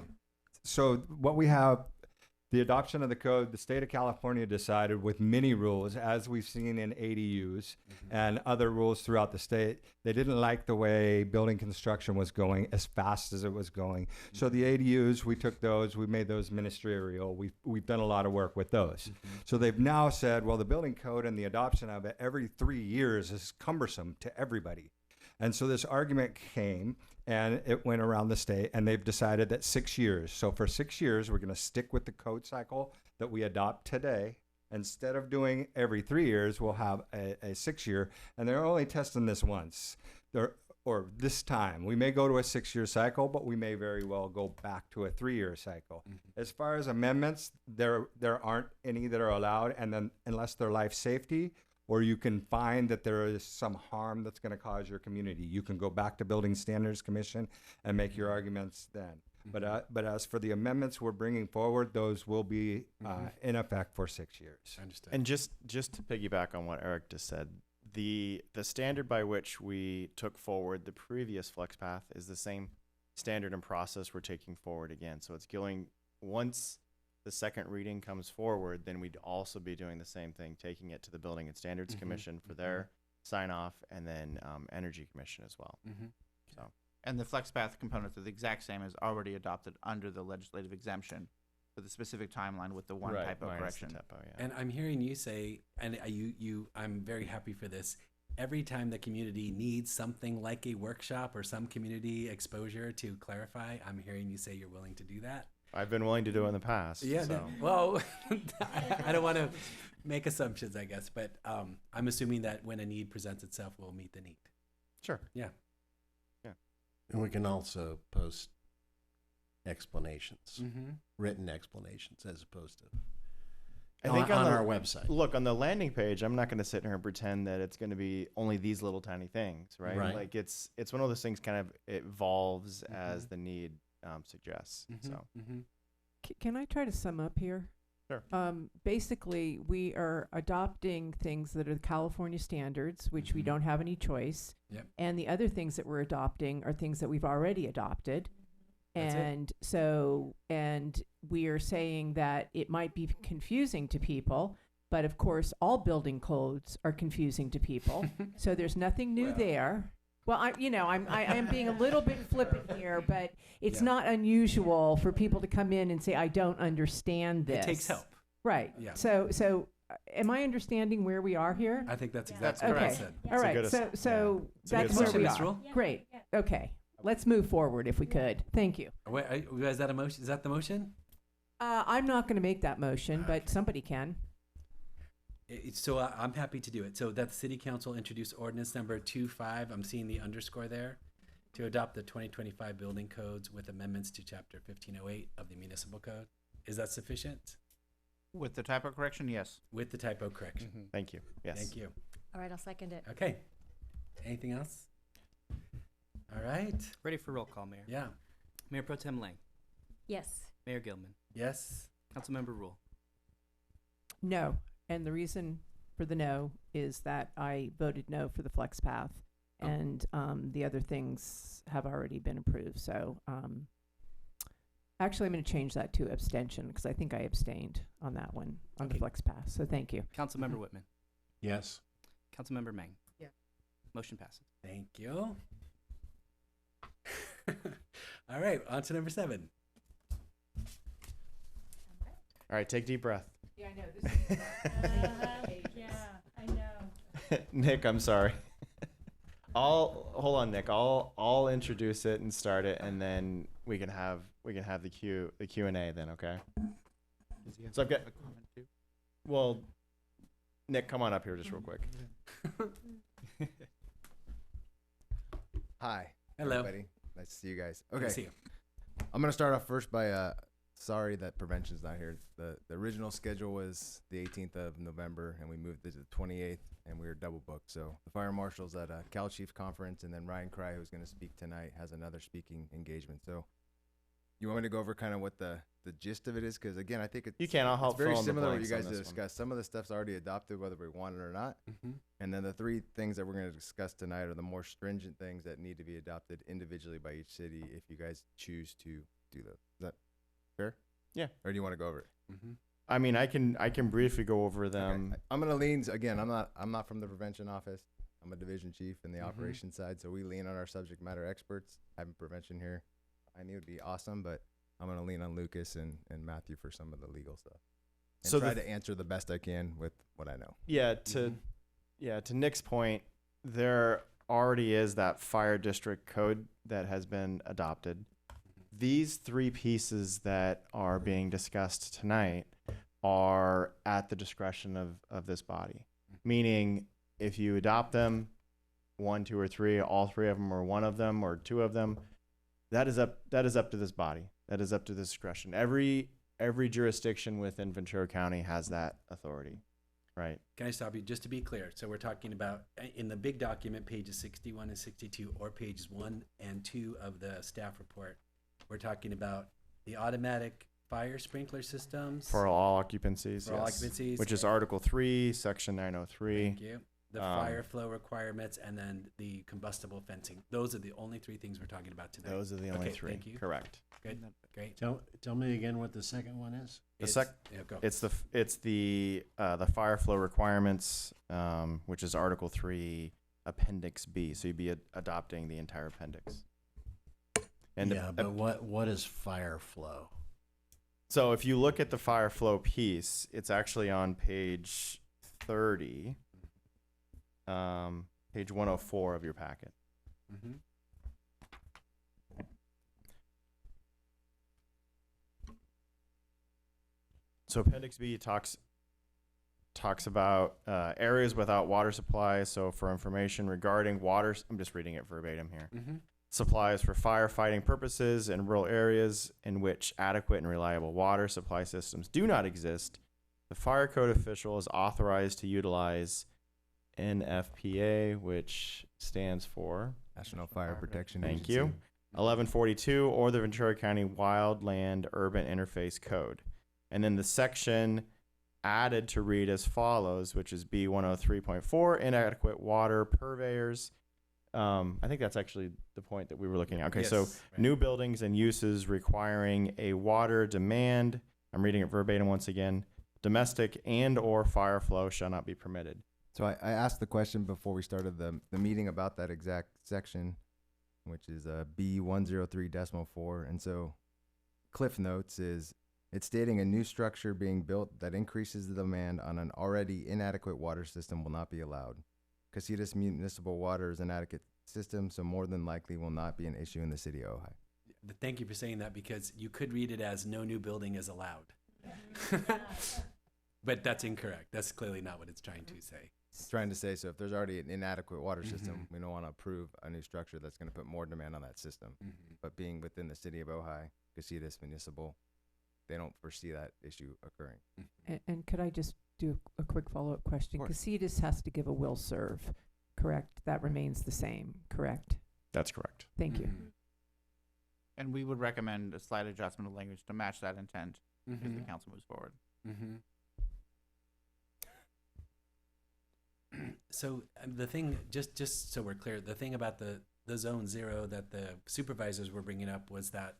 So what we have, the adoption of the code, the state of California decided with many rules, as we've seen in ADUs and other rules throughout the state, they didn't like the way building construction was going as fast as it was going. So the ADUs, we took those, we made those ministerial. We've done a lot of work with those. So they've now said, well, the building code and the adoption of it every 3 years is cumbersome to everybody. And so this argument came, and it went around the state, and they've decided that 6 years. So for 6 years, we're going to stick with the code cycle that we adopt today. Instead of doing every 3 years, we'll have a 6 year, and they're only testing this once. Or this time. We may go to a 6 year cycle, but we may very well go back to a 3 year cycle. As far as amendments, there aren't any that are allowed, and then unless they're life safety, or you can find that there is some harm that's going to cause your community, you can go back to Building Standards Commission and make your arguments then. But as for the amendments we're bringing forward, those will be in effect for 6 years. I understand. And just to piggyback on what Eric just said, the standard by which we took forward the previous flex path is the same standard and process we're taking forward again. So it's going, once the second reading comes forward, then we'd also be doing the same thing, taking it to the Building and Standards Commission for their sign off, and then Energy Commission as well. So, and the flex path components are the exact same as already adopted under the legislative exemption for the specific timeline with the one typo correction. And I'm hearing you say, and I'm very happy for this. Every time the community needs something like a workshop or some community exposure to clarify, I'm hearing you say you're willing to do that. I've been willing to do it in the past. Yeah. So. Well, I don't want to make assumptions, I guess, but I'm assuming that when a need presents itself, we'll meet the need. Sure. Yeah. Yeah. And we can also post explanations, written explanations, as opposed to. I think on the, our website. Look, on the landing page, I'm not going to sit here and pretend that it's going to be only these little tiny things, right? Right. Like it's one of those things kind of evolves as the need suggests. So Can I try to sum up here? Sure. Basically, we are adopting things that are the California standards, which we don't have any choice. Yep. And the other things that we're adopting are things that we've already adopted. That's it. And so, and we are saying that it might be confusing to people, but of course, all building codes are confusing to people. So there's nothing new there. Well, I am being a little bit flippant here, but it's not unusual for people to come in and say, I don't understand this. It takes help. Right. Yeah. So am I understanding where we are here? I think that's exactly Okay. what I said. All right. So that's where we are. Great. Okay. Let's move forward if we could. Thank you. Wait, is that a motion? Is that the motion? I'm not going to make that motion, but somebody can. So I'm happy to do it. So that the city council introduce ordinance number 25, I'm seeing the underscore there, to adopt the 2025 building codes with amendments to chapter 1508 of the municipal code. Is that sufficient? With the typo correction, yes. With the typo correction. Thank you. Yes. Thank you. All right, I'll second it. Okay. Anything else? All right. Ready for roll call, Mayor? Yeah. Mayor Pro Tem Lang. Yes. Mayor Gilman. Yes. Councilmember Rule. No. And the reason for the no is that I voted no for the flex path, and the other things have already been approved. So actually, I'm going to change that to abstention because I think I abstained on that one on the flex path. So thank you. Councilmember Whitman. Yes. Councilmember Mang. Yeah. Motion passes. Thank you. All right, on to number 7. All right, take a deep breath. Yeah, I know. This Yeah, I know. Nick, I'm sorry. Hold on, Nick. I'll introduce it and start it, and then we can have the Q&A then, okay? So I've got. Well, Nick, come on up here just real quick. Hi. Hello. Everybody. Nice to see you guys. Good Okay. to see you. I'm going to start off first by sorry that prevention's not here. The original schedule was the 18th of November, and we moved it to the 28th, and we were double booked. So the fire marshal's at a Cal Chief conference, and then Ryan Cry, who's going to speak tonight, has another speaking engagement. So you want me to go over kind of what the gist of it is? Because, again, I think it's, You can. I'll help it's very fill in the similar to what you blanks on guys this discussed. Some of the stuff's already adopted, whether we want it or not. Mm-hmm. And then the 3 things that we're going to discuss tonight are the more stringent things that need to be adopted individually by each city if you guys choose to do those. Is that fair? Yeah. Or do you want to go over it? Mm-hmm. I mean, I can briefly go over them. Okay. I'm going to lean again. I'm not from the prevention office. I'm a division chief in the Mhm. operations side, so we lean on our subject matter experts. Having prevention here, I knew it'd be awesome, but I'm going to lean on Lucas and Matthew for some of the legal stuff. And So try the- to answer the best I can with what I know. Yeah, to Nick's point, there already is that fire district code that has been adopted. These 3 pieces that are being discussed tonight are at the discretion of this body. Meaning, if you adopt them, 1, 2, or 3, all 3 of them, or 1 of them, or 2 of them, that is up to this body. That is up to the discretion. Every jurisdiction within Ventura County has that authority, right? Can I stop you just to be clear? So we're talking about in the big document, pages 61 and 62, or pages 1 and 2 of the staff report. We're talking about the automatic fire sprinkler systems For all occupancies, For all yes. occupancies. Which is Article 3, Section 903. Thank you. The fire flow requirements, and then the combustible fencing. Those are the only 3 things we're talking about today. Those are the only Okay, 3. Thank you. Correct. Good. Great. Tell me again what the second one is. Go. It's the fire flow requirements, which is Article 3, Appendix B. So you'd be adopting the entire appendix. And yeah, but what is fire flow? So if you look at the fire flow piece, it's actually on page 30, page 104 of your packet. Mm-hmm. So Appendix B talks about areas without water supplies. So for information regarding water, I'm just reading it verbatim here. Mm-hmm. Supplies for firefighting purposes in rural areas in which adequate and reliable water supply systems do not exist The fire code official is authorized to utilize NFPA, which stands for National Fire Protection Thank Agency. you. 1142 or the Ventura County Wildland Urban Interface Code. And then the section added to read as follows, which is B103.4, inadequate water purveyors. I think that's actually the point that we were looking at. Okay, so Yes, right. new buildings and uses requiring a water demand, I'm reading it verbatim once again, domestic and or fire flow shall not be permitted. So I asked the question before we started the meeting about that exact section, which is B103.4. And so Cliff Notes is, it's stating a new structure being built that increases the demand on an already inadequate water system will not be allowed. Casitas municipal water is an adequate system, so more than likely will not be an issue in the city of Ojai. Thank you for saying that, because you could read it as no new building is allowed. But that's incorrect. That's clearly not what it's trying to say. It's trying to say, so if there's already an inadequate water system, Mhm. we don't want to approve a new structure that's going to put more demand on that system. But being within the city of Ojai, Casitas municipal, they don't foresee that issue occurring. And could I just do a quick follow-up question? Of course. Casitas has to give a will serve, correct? That remains the same, correct? That's correct. Thank you. And we would recommend a slight adjustment of language to match that intent if the Mhm. council moves forward. Mm-hmm. So the thing, just so we're clear, the thing about the zone 0 that the supervisors were bringing up was that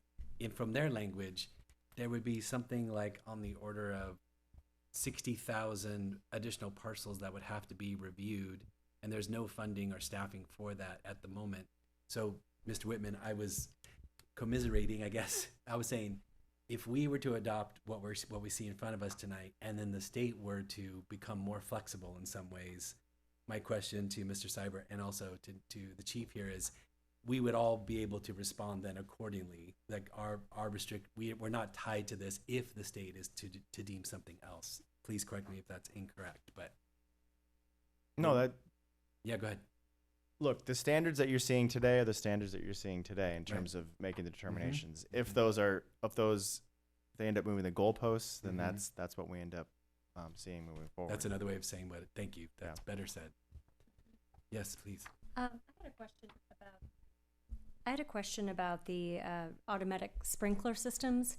from their language, there would be something like on the order of 60,000 additional parcels that would have to be reviewed, and there's no funding or staffing for that at the moment. So, Mr. Whitman, I was commiserating, I guess. I was saying, if we were to adopt what we see in front of us tonight, and then the state were to become more flexible in some ways, my question to Mr. Seibert and also to the chief here is, we would all be able to respond then accordingly. Like we're not tied to this if the state is to deem something else. Please correct me if that's incorrect, but. No, Yeah, go ahead. Look, the standards that you're seeing today are the standards that you're seeing today in terms of making the determinations. If they end up moving the goalposts, then that's what we end up seeing moving forward. That's another way of saying what. Thank you. That's better said. Yes, please. I had a question about the automatic sprinkler systems.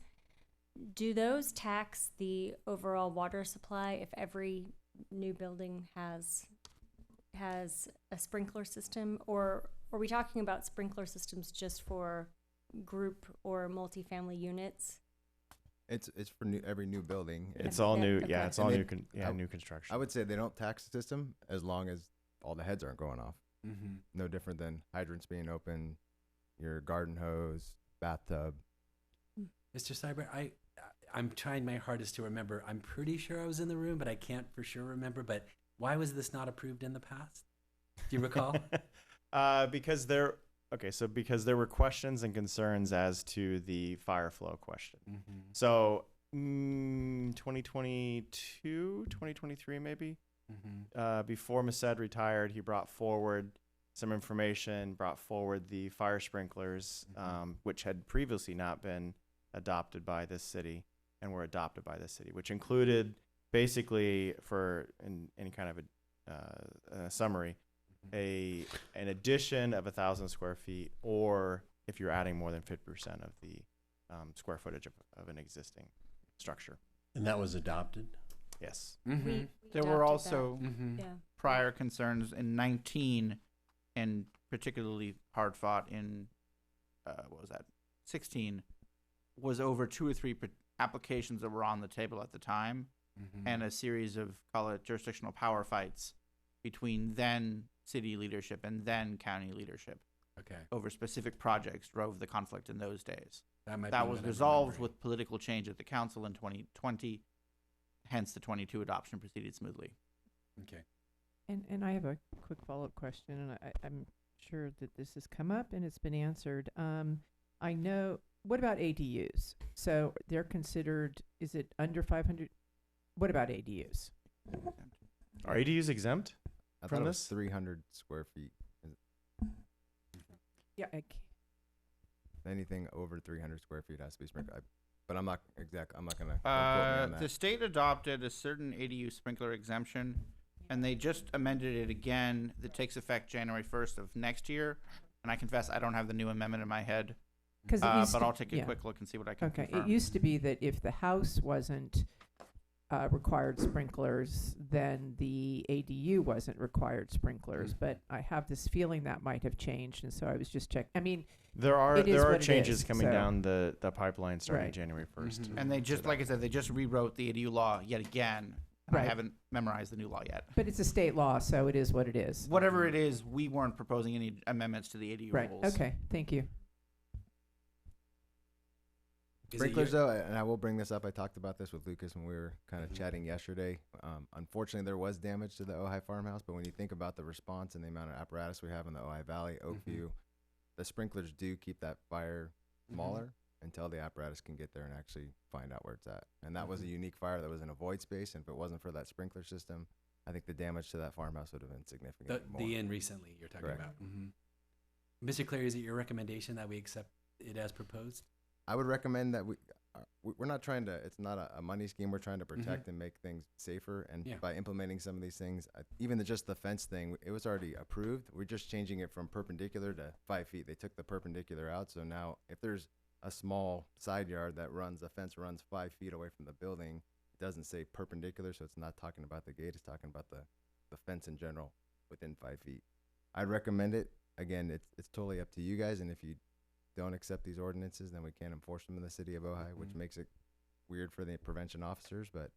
Do those tax the overall water supply if every new building has a sprinkler system, or are we talking about sprinkler systems just for group or multifamily units? It's for every new building. It's all new. Okay. Yeah, it's all new construction. I would say they don't tax the system as long as all the heads aren't going off. Mm-hmm. No different than hydrants being open, your garden hose, bathtub. Mr. Seibert, I'm trying my hardest to remember. I'm pretty sure I was in the room, but I can't for sure remember. But why was this not approved in the past? Do you recall? Because there were questions and concerns as to the fire flow question. Mm-hmm. So 2022, 2023 maybe, before Mased retired, he brought forward some information, brought forward the fire sprinklers, which had previously not been adopted by this city and were adopted by this city, which included basically, for in any kind of a summary, an addition of 1,000 square feet, or if you're adding more than 50% of the square footage of an existing structure. And that was adopted? Yes. There were also prior concerns in 19, and particularly hard fought in, 16, was over 2 or 3 applications that were on the table at the time, and a series of, call it, jurisdictional power fights between then city leadership and then county leadership. Okay. Over specific projects drove the conflict in those days. That was resolved with political change at the council in 2020. Hence, the 22 adoption proceeded smoothly. Okay. And I have a quick follow-up question, and I'm sure that this has come up and it's been answered. I know, what about ADUs? So they're considered, is it under 500? What about ADUs? Are ADUs exempt I from thought it this? was 300 square feet. Yeah. Anything over 300 square feet has to be sprinkled. but I'm not exactly. I'm not gonna. Don't quote me on that. The state adopted a certain ADU sprinkler exemption, and they just amended it again. That takes effect January 1st of next year. And I confess I don't have the new amendment in my head. Because but I'll take a quick look and see what I can Okay, confirm. it used to be that if the house wasn't required sprinklers, then the ADU wasn't required sprinklers. But I have this feeling that might have changed, and so I was just checking. I mean, There are it is what it changes is, coming so- down the pipeline starting Right. January 1st. And they just, like I said, they just rewrote the ADU law yet again. And Right. I haven't memorized the new law yet. But it's a state law, so it is what it is. Whatever it is, we weren't proposing any amendments to the ADU Right. rules. Okay. Thank you. Sprinklers, though, and I will bring this up. I talked about this with Lucas when we were kind of chatting yesterday. Unfortunately, there was damage to the Ojai farmhouse, but when you think about the response and the amount of apparatus we have in the Ojai Valley, Oakview, the sprinklers do keep that fire smaller until the apparatus can get there and actually find out where it's at. And that was a unique fire that was in a void space, and if it wasn't for that sprinkler system, I think the damage to that farmhouse would have been significantly more. The inn recently you're talking Correct. about. Mr. Clary, is it your recommendation that we accept it as proposed? I would recommend that we're not trying to, it's not a money scheme. We're trying to protect and make things safer. And Yeah. by implementing some of these things, even just the fence thing, it was already approved. We're just changing it from perpendicular to 5 feet. They took the perpendicular out. So now if there's a small side yard that the fence runs 5 feet away from the building, it doesn't say perpendicular. So it's not talking about the gate. It's talking about the fence in general within 5 feet. I'd recommend it. Again, it's totally up to you guys. And if you don't accept these ordinances, then we can't enforce them in the city of Ojai, which makes it weird for the prevention officers. But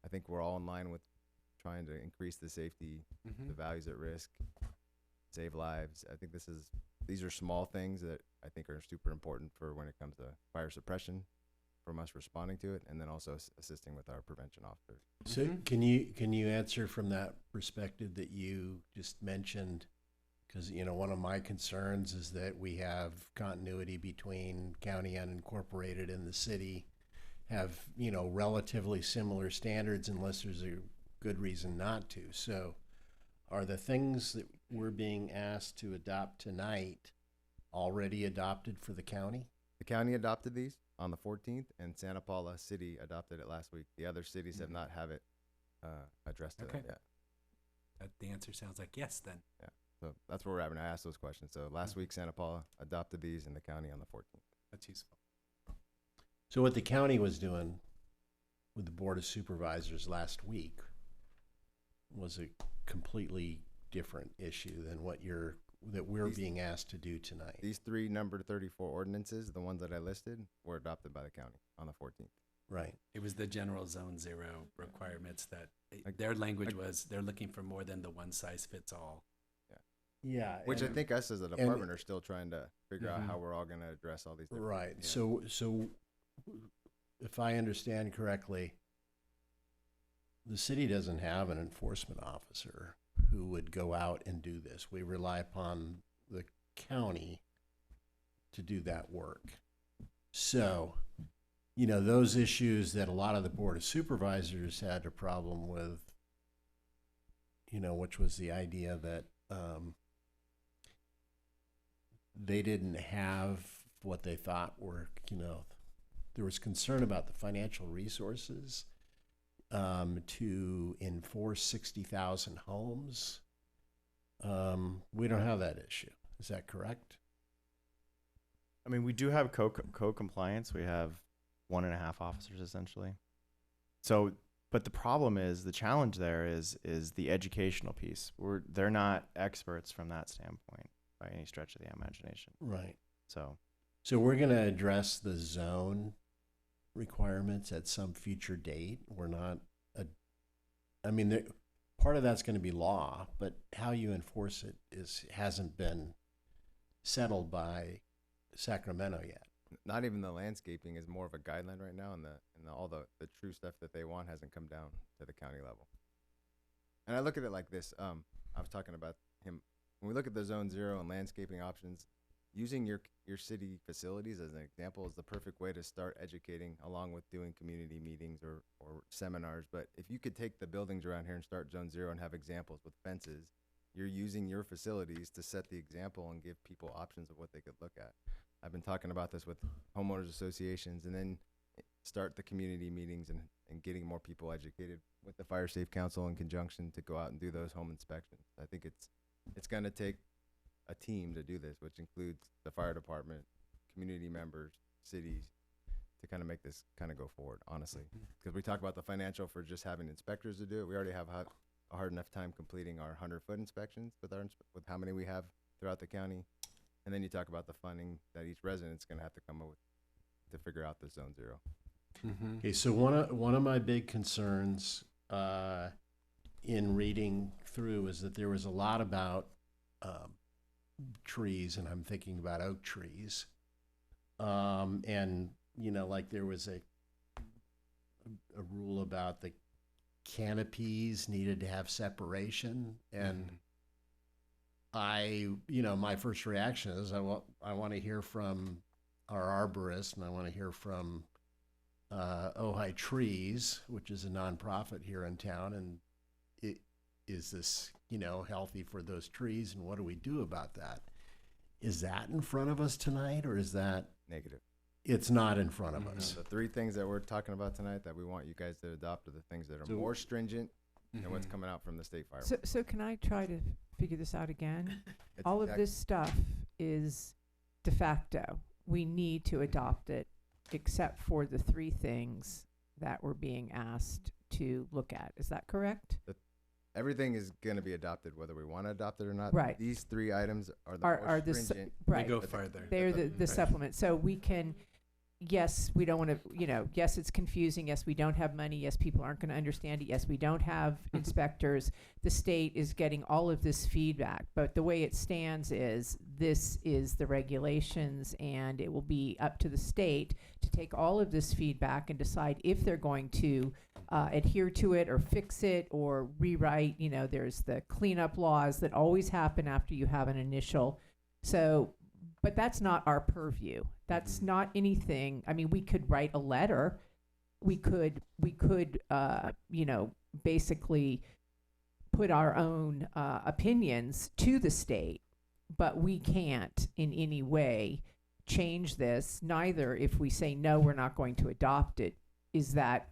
I think we're all in line with trying to increase the safety, the values at risk, save lives. I think these are small things that I think are super important for when it comes to fire suppression, from us responding to it, and then also assisting with our prevention officers. So can you answer from that perspective that you just mentioned? Because, one of my concerns is that we have continuity between county unincorporated and the city have, relatively similar standards unless there's a good reason not to. So are the things that we're being asked to adopt tonight already adopted for the county? The county adopted these on the 14th, and Santa Paula City adopted it last week. The other cities have not have it addressed to that yet. The answer sounds like yes then. Yeah. So that's where we're at. I asked those questions. So last week, Santa Paula adopted these in the county on the 14th. That's useful. So what the county was doing with the Board of Supervisors last week was a completely different issue than that we're being asked to do tonight. These three number 34 ordinances, the ones that I listed, were adopted by the county on the 14th. Right. It was the general zone zero requirements that their language was they're looking for more than the one size fits all. Yeah. Which I think us as a department are still trying to figure out how we're all going to address all these different Right. Yeah. So if I understand correctly, the city doesn't have an enforcement officer who would go out and do this. We rely upon the county to do that work. So, those issues that a lot of the Board of Supervisors had a problem with, which was the idea that they didn't have what they thought were, there was concern about the financial resources to enforce 60,000 homes. We don't have that issue. Is that correct? I mean, we do have code compliance. We have 1.5 officers essentially. So, but the problem is, the challenge there is the educational piece. They're not experts from that standpoint by any stretch of the imagination. Right. So we're going to address the zone requirements at some future date. We're not, part of that's going to be law, but how you enforce it hasn't been settled by Sacramento yet. Not even the landscaping is more of a guideline right now, and all the true stuff that they want hasn't come down to the county level. And I look at it like this. I was talking about him. When we look at the zone zero and landscaping options, using your city facilities as an example is the perfect way to start educating, along with doing community meetings or seminars. But if you could take the buildings around here and start zone zero and have examples with fences, you're using your facilities to set the example and give people options of what they could look at. I've been talking about this with homeowners associations, and then start the community meetings and getting more people educated with the Fire Safe Council in conjunction to go out and do those home inspections. I think it's going to take a team to do this, which includes the fire department, community members, cities, to kind of make this kind of go forward, honestly. Because we talk about the financial for just having inspectors to do it. We already have a hard enough time completing our 100-foot inspections with with how many we have throughout the county. And then you talk about the funding that each resident's going to have to come up with to figure out the zone 0. Okay, so one of my big concerns in reading through is that there was a lot about trees, and I'm thinking about oak trees. And like there was a rule about the canopies needed to have separation, and my first reaction is I want to hear from our arborist, and I want to hear from Ojai Trees, which is a nonprofit here in town, and is this healthy for those trees, and what do we do about that? Is that in front of us tonight, or is that negative? It's not in front of us. The 3 things that we're talking about tonight that we want you guys to adopt are the things that are more stringent than what's coming out from the state fire. So can I try to figure this out again? All of this stuff is de facto. We need to adopt it, except for the 3 things that we're being asked to look at. Is that correct? Everything is going to be adopted, whether we want to adopt it or not. Right. These 3 items are the most stringent. Right. They go further. They're the supplement. So we can, yes, we don't want to, yes, it's confusing. Yes, we don't have money. Yes, people aren't going to understand it. Yes, we don't have inspectors. The state is getting all of this feedback. But the way it stands is this is the regulations, and it will be up to the state to take all of this feedback and decide if they're going to adhere to it or fix it or rewrite. There's the cleanup laws that always happen after you have an initial. So, but that's not our purview. That's not anything. I mean, we could write a letter. We could basically put our own opinions to the state, but we can't in any way change this. Neither if we say, no, we're not going to adopt it, is that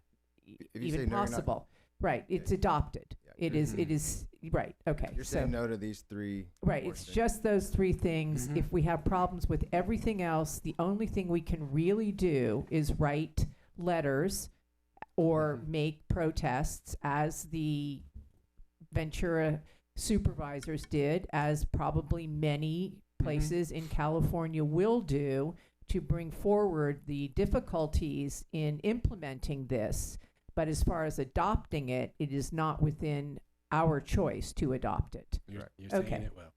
even possible? Right. It's adopted. Yeah. It is right. Okay. You're saying no to these 3. Right. It's just those 3 things. If we have problems with everything else, the only thing we can really do is write letters or make protests, as the Ventura supervisors did, as probably many places in California will do, to bring forward the difficulties in implementing this. But as far as adopting it, it is not within our choice to adopt it. You're saying it well.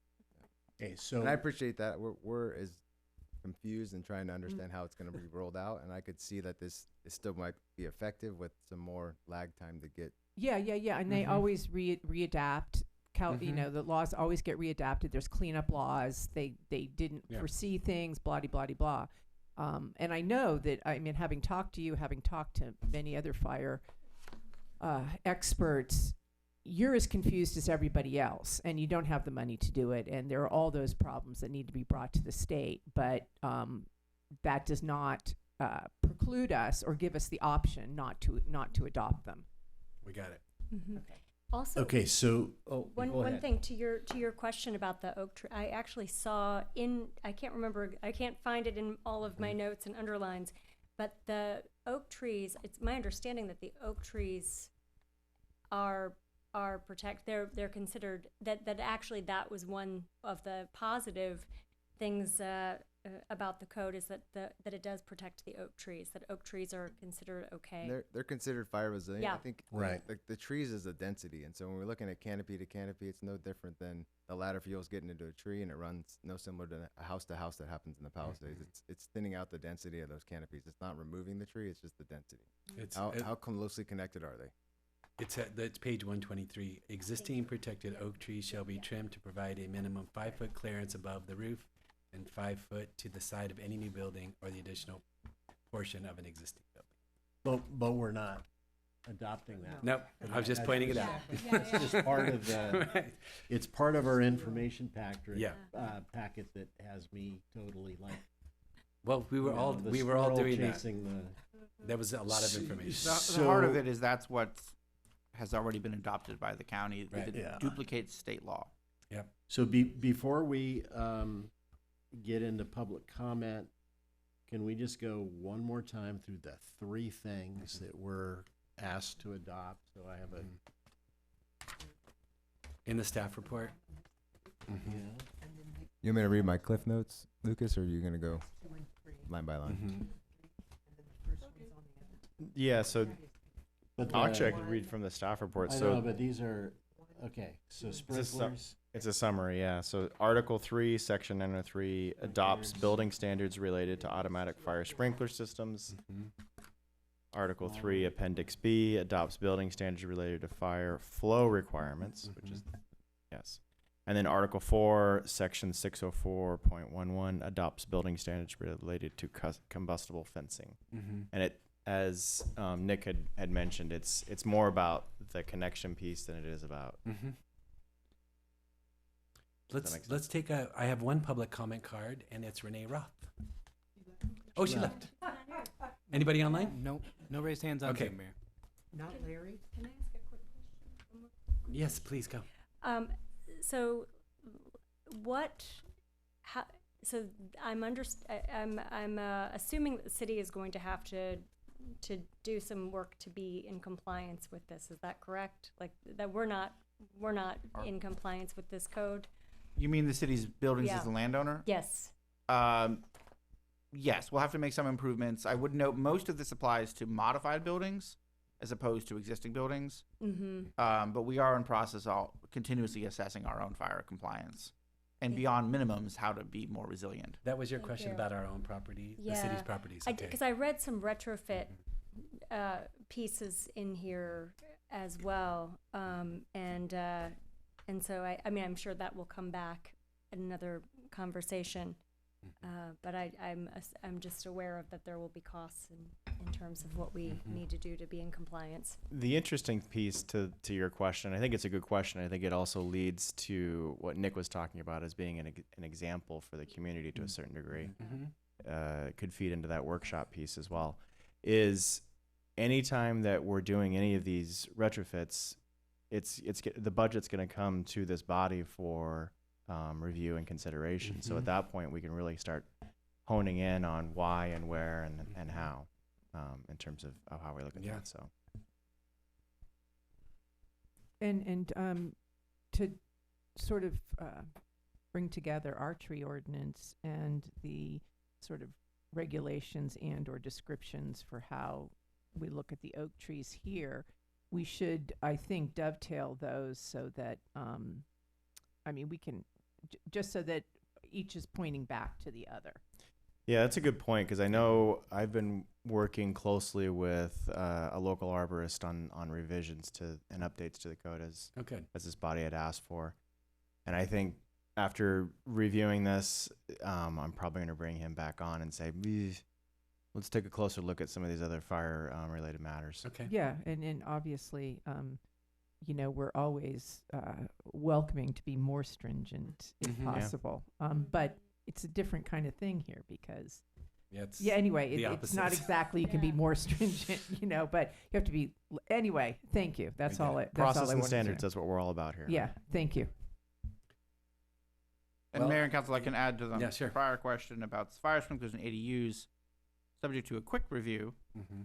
Okay, so And I appreciate that. We're as confused and trying to understand how it's going to be rolled out, and I could see that this still might be effective with some more lag time to get. Yeah, and they always readapt. The laws always get readapted. There's cleanup laws. They didn't foresee things. Blah blah blah. And I know that, having talked to you, having talked to many other fire experts, you're as confused as everybody else, and you don't have the money to do it. And there are all those problems that need to be brought to the state. But that does not preclude us or give us the option not to adopt them. We got it. Okay. Also, okay, so one thing to your question about the oak tree, I actually saw I can't find it in all of my notes and underlines, but the oak trees, it's my understanding that the oak trees are they're considered that actually that was one of the positive things about the code, is that it does protect the oak trees, that oak trees are considered okay. They're considered fire resilient. Yeah. I think Right. the trees is a density, and so when we're looking at canopy to canopy, it's no different than the ladder fuels getting into a tree, and it runs no similar to house that happens in the Palisades. It's thinning out the density of those canopies. It's not removing the tree; it's just the density. How closely connected are they? It's page 123. Existing protected oak trees shall be trimmed to provide a minimum 5-foot clearance above the roof and 5 foot to the side of any new building or the additional portion of an existing building. But we're not adopting that. Nope, I was just pointing it out. It's just part of the. Right. It's part of our information packet. Yeah. Packet that has me totally like. Well, we were all the doing squirrel that. chasing That was a lot of information. The heart of it is that's what has already been adopted by the county. Right. It duplicates state law. Yep. So before we get into public comment, can we just go one more time through the three things that we're asked to adopt? So I have a in the staff report. You want me to read my cliff notes, Lucas, or are you going to go line by line? Yeah, so But actually I the- could read from the staff report. I So know, but these are okay. So sprinklers. it's a summary, yeah. So Article 3, Section 903 adopts building standards related to automatic fire sprinkler systems. Article 3, Appendix B, adopts building standards related to fire flow requirements, which is, yes. And then Article 4, Section 604.11, adopts building standards related to combustible fencing. And it, as Nick had mentioned, it's more about the connection piece than it is about. Let's take a. I have one public comment card, and it's Renee Roth. Oh, she left. Anybody online? Nope. No raised hands on Okay. Zoom, Mayor. Not Larry? Can I ask a quick question? Yes, please go. So how, so I'm assuming that the city is going to have to do some work to be in compliance with this. Is that correct? Like that we're not in compliance with this code? You mean the city's buildings Yeah. as a landowner? Yes. Yes, we'll have to make some improvements. I would note most of this applies to modified buildings as opposed to existing buildings. But we are in process of continuously assessing our own fire compliance and beyond minimums, how to be more resilient. That was your question about our own property, the city's properties. Okay. Because I read some retrofit pieces in here as well, and so I mean I'm sure that will come back in another conversation. But I'm just aware of that there will be costs in terms of what we need to do to be in compliance. The interesting piece to your question, I think it's a good question. I think it also leads to what Nick was talking about as being an example for the community to a certain degree. It could feed into that workshop piece as well. Is anytime that we're doing any of these retrofits, the budget's going to come to this body for review and consideration. So at that point, we can really start honing in on why and where and how in terms of how we look at that. So. And to sort of bring together our tree ordinance and the sort of regulations and or descriptions for how we look at the oak trees here, we should, I think, dovetail those so that, I mean, we can, just so that each is pointing back to the other. Yeah, that's a good point, because I know I've been working closely with a local arborist on revisions to and updates to the code as this body had asked for. And I think after reviewing this, I'm probably going to bring him back on and say, let's take a closer look at some of these other fire related matters. Okay. Yeah, and obviously, you know, we're always welcoming to be more stringent if possible. But it's a different kind of thing here because, anyway, it's not exactly you can be more stringent, you know, but you have to be, anyway, thank you. That's all it. Process and standards, that's what we're all about here. Yeah, thank you. And Mayor and Council, I can add to the prior question about fire sprinklers and ADUs, subject to a quick review.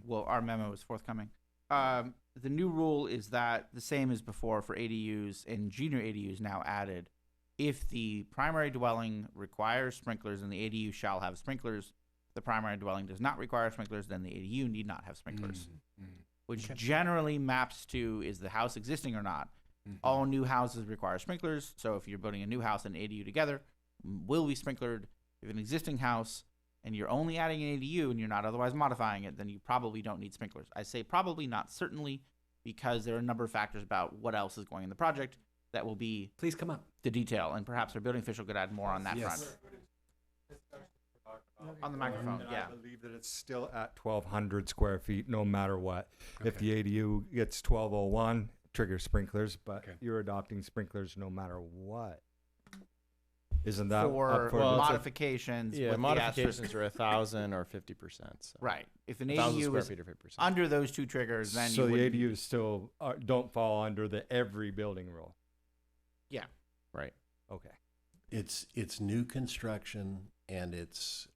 Well, our memo is forthcoming. The new rule is that the same as before for ADUs and junior ADUs now added. If the primary dwelling requires sprinklers, then the ADU shall have sprinklers. If the primary dwelling does not require sprinklers, then the ADU need not have sprinklers. Which generally maps to, is the house existing or not? All new houses require sprinklers, so if you're building a new house and ADU together, will be sprinklered. If an existing house and you're only adding an ADU and you're not otherwise modifying it, then you probably don't need sprinklers. I say probably, not certainly, because there are a number of factors about what else is going in the project that will be please come up the detail, and perhaps our building official could add more on that front. On the microphone, I believe that it's still at 1,200 square feet, no matter what. If the ADU gets 1,201, trigger sprinklers, but you're adopting sprinklers no matter what. Isn't that for up for Well, it's a- modifications? Yeah, with the modifications asterisk? are 1,000 or 50%. So. Right. If an 1,000 ADU square is feet or 50%. under those two triggers, then so you the would ADUs still don't fall under the every building rule. Yeah. Right. Okay. It's new construction and it's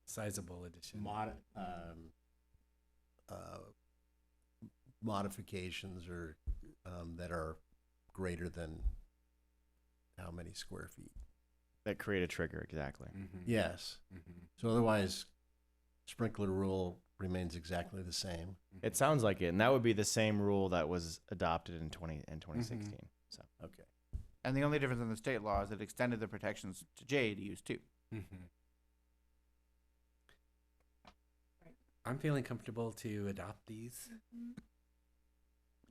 Sizable addition. modifications or that are greater than how many square feet? That create a trigger, exactly. Yes. So otherwise, sprinkler rule remains exactly the same. It sounds like it, and that would be the same rule that was adopted in 2016. So okay. And the only difference in the state law is it extended the protections to JADUs too. I'm feeling comfortable to adopt these.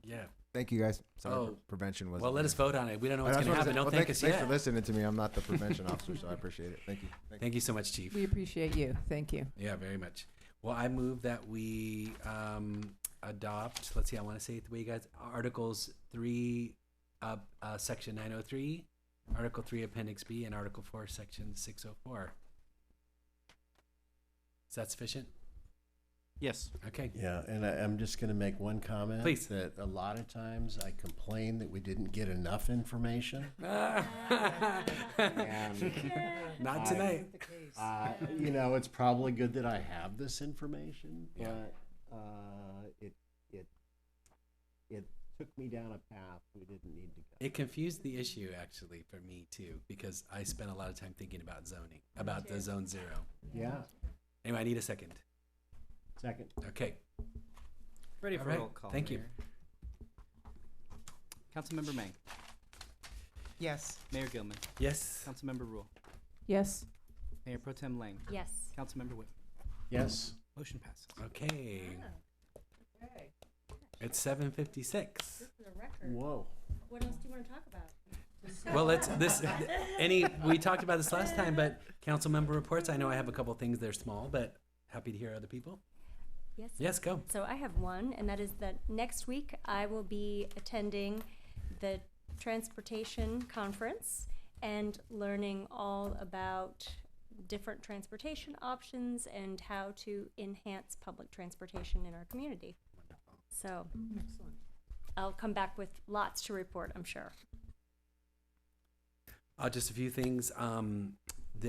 Yeah. Thank you guys. Sorry, Oh, prevention was. well, let us vote on it. We don't know what's I going to just happen. wanted Don't to thank say- us Thanks yet. for listening to me. I'm not the prevention officer, so I appreciate it. Thank you. Thank you so much, Chief. We appreciate you. Thank you. Yeah, very much. Well, I move that we adopt, let's see, I want to say it the way you guys, Articles 3, Section 903, Article 3, Appendix B, and Article 4, Section 604. Is that sufficient? Yes. Okay. Yeah, and I'm just going to make one comment. Please. That a lot of times I complain that we didn't get enough information. Not tonight. You know, it's probably good that I have this information, but it took me down a path we didn't need to go. It confused the issue, actually, for me, too, because I spent a lot of time thinking about zoning, about the Zone 0. Yeah. Anyway, I need a second. Second. Okay. Ready All for right. roll call. Thank you. Mayor. Councilmember May. Yes. Mayor Gilman. Yes. Councilmember Rule. Yes. Mayor Pro Tem Lang. Yes. Councilmember Whip. Yes. Motion passes. Okay. It's 7:56. Whoa. What else do you want to talk about? Well, we talked about this last time, but council member reports, I know I have a couple things, they're small, but happy to hear other people. Yes. Yes, go. So I have one, and that is that next week I will be attending the transportation conference and learning all about different transportation options and how to enhance public transportation in our community. So I'll come back with lots to report, I'm sure. Just a few things.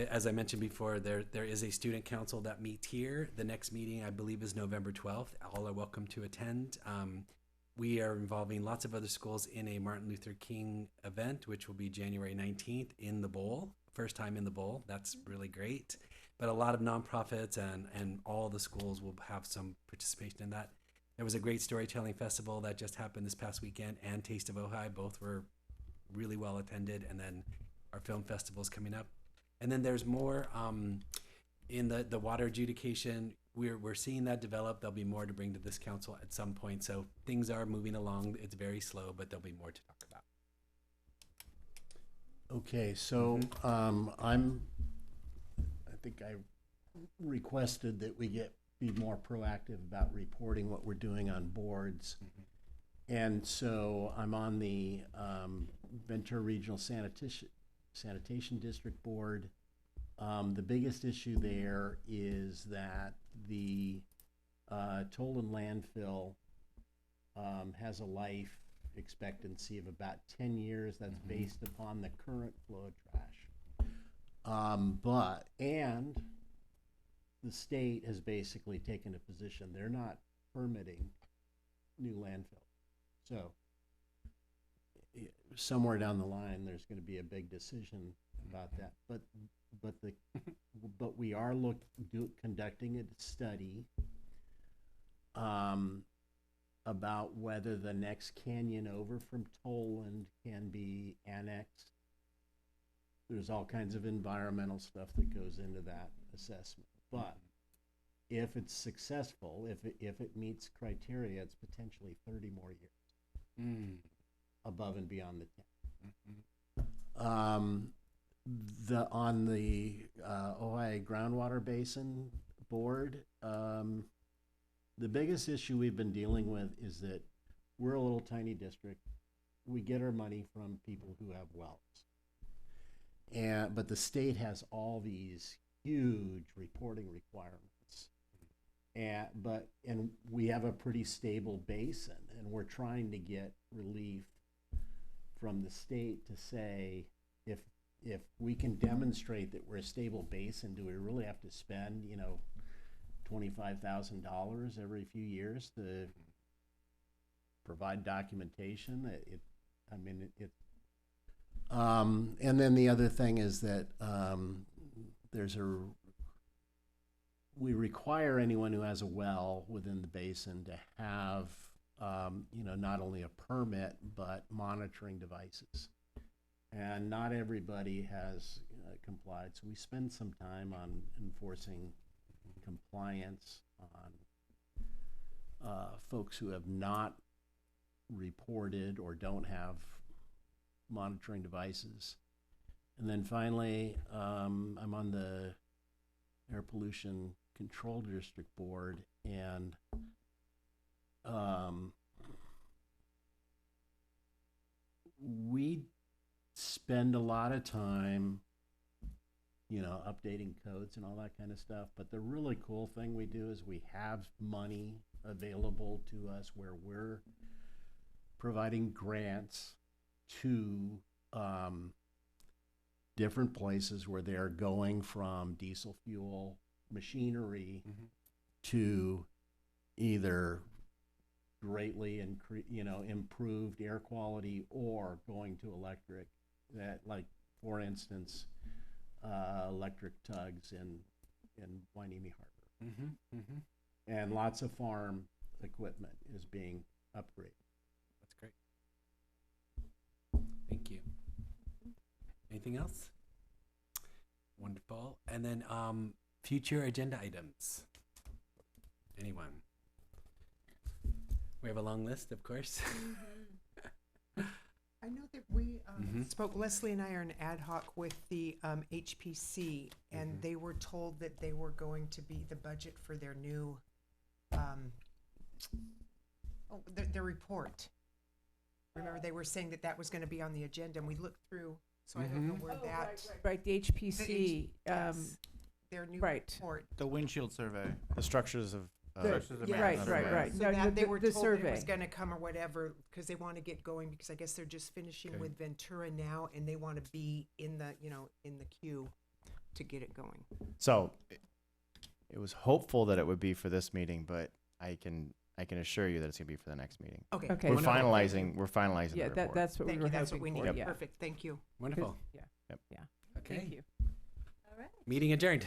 As I mentioned before, there is a student council that meets here. The next meeting, I believe, is November 12th. All are welcome to attend. We are involving lots of other schools in a Martin Luther King event, which will be January 19th in the Bowl. First time in the Bowl. That's really great. But a lot of nonprofits and all the schools will have some participation in that. There was a great storytelling festival that just happened this past weekend, and Taste of Ojai. Both were really well attended. And then our film festival is coming up. And then there's more in the water adjudication. We're seeing that develop. There'll be more to bring to this council at some point. So things are moving along. It's very slow, but there'll be more to talk about. Okay, so I think I requested that we be more proactive about reporting what we're doing on boards. And so I'm on the Ventura Regional Sanitation District Board. The biggest issue there is that the Tolan landfill has a life expectancy of about 10 years. That's based upon the current flow of trash. And the state has basically taken a position. They're not permitting new landfill. So somewhere down the line, there's going to be a big decision about that. But we are conducting a study about whether the next canyon over from Toland can be annexed. There's all kinds of environmental stuff that goes into that assessment. But if it's successful, if it meets criteria, it's potentially 30 more years above and beyond the 10. On the Ojai Groundwater Basin Board, the biggest issue we've been dealing with is that we're a little tiny district. We get our money from people who have wells. but the state has all these huge reporting requirements. And we have a pretty stable basin, and we're trying to get relief from the state to say, if we can demonstrate that we're a stable basin, do we really have to spend, $25,000 every few years to provide documentation? And then the other thing is that we require anyone who has a well within the basin to have, not only a permit, but monitoring devices. And not everybody has complied. So we spend some time on enforcing compliance on folks who have not reported or don't have monitoring devices. And then finally, I'm on the Air Pollution Control District Board, and we spend a lot of time, updating codes and all that kind of stuff. But the really cool thing we do is we have money available to us where we're providing grants to different places where they're going from diesel fuel machinery to either greatly improved air quality or going to electric. That, like, for instance, electric tugs in Wainimi Harbor. And lots of farm equipment is being upgraded. That's great. Thank you. Anything else? Wonderful. And then future agenda items. Anyone? We have a long list, of course. I know that we spoke, Leslie and I are an ad hoc with the HPC, and they were told that they were going to be the budget for their new, their report. Remember, they were saying that was going to be on the agenda, and we looked through, so I don't know where that. Right, the HPC. Their new right. report. The windshield survey. The structures of. Right. So No, that they were the told survey. that it was going to come or whatever, because they want to get going, because I guess they're just finishing with Ventura now, and they want to be in the queue to get it going. So it was hopeful that it would be for this meeting, but I can assure you that it's going to be for the next meeting. Okay. We're finalizing Yeah, the report. that's what Thank we were you. That's what hoping we for. need. Yeah. Perfect. Thank you. Wonderful. Yeah. Yep. Yeah. Okay. Thank you. All right. Meeting adjourned.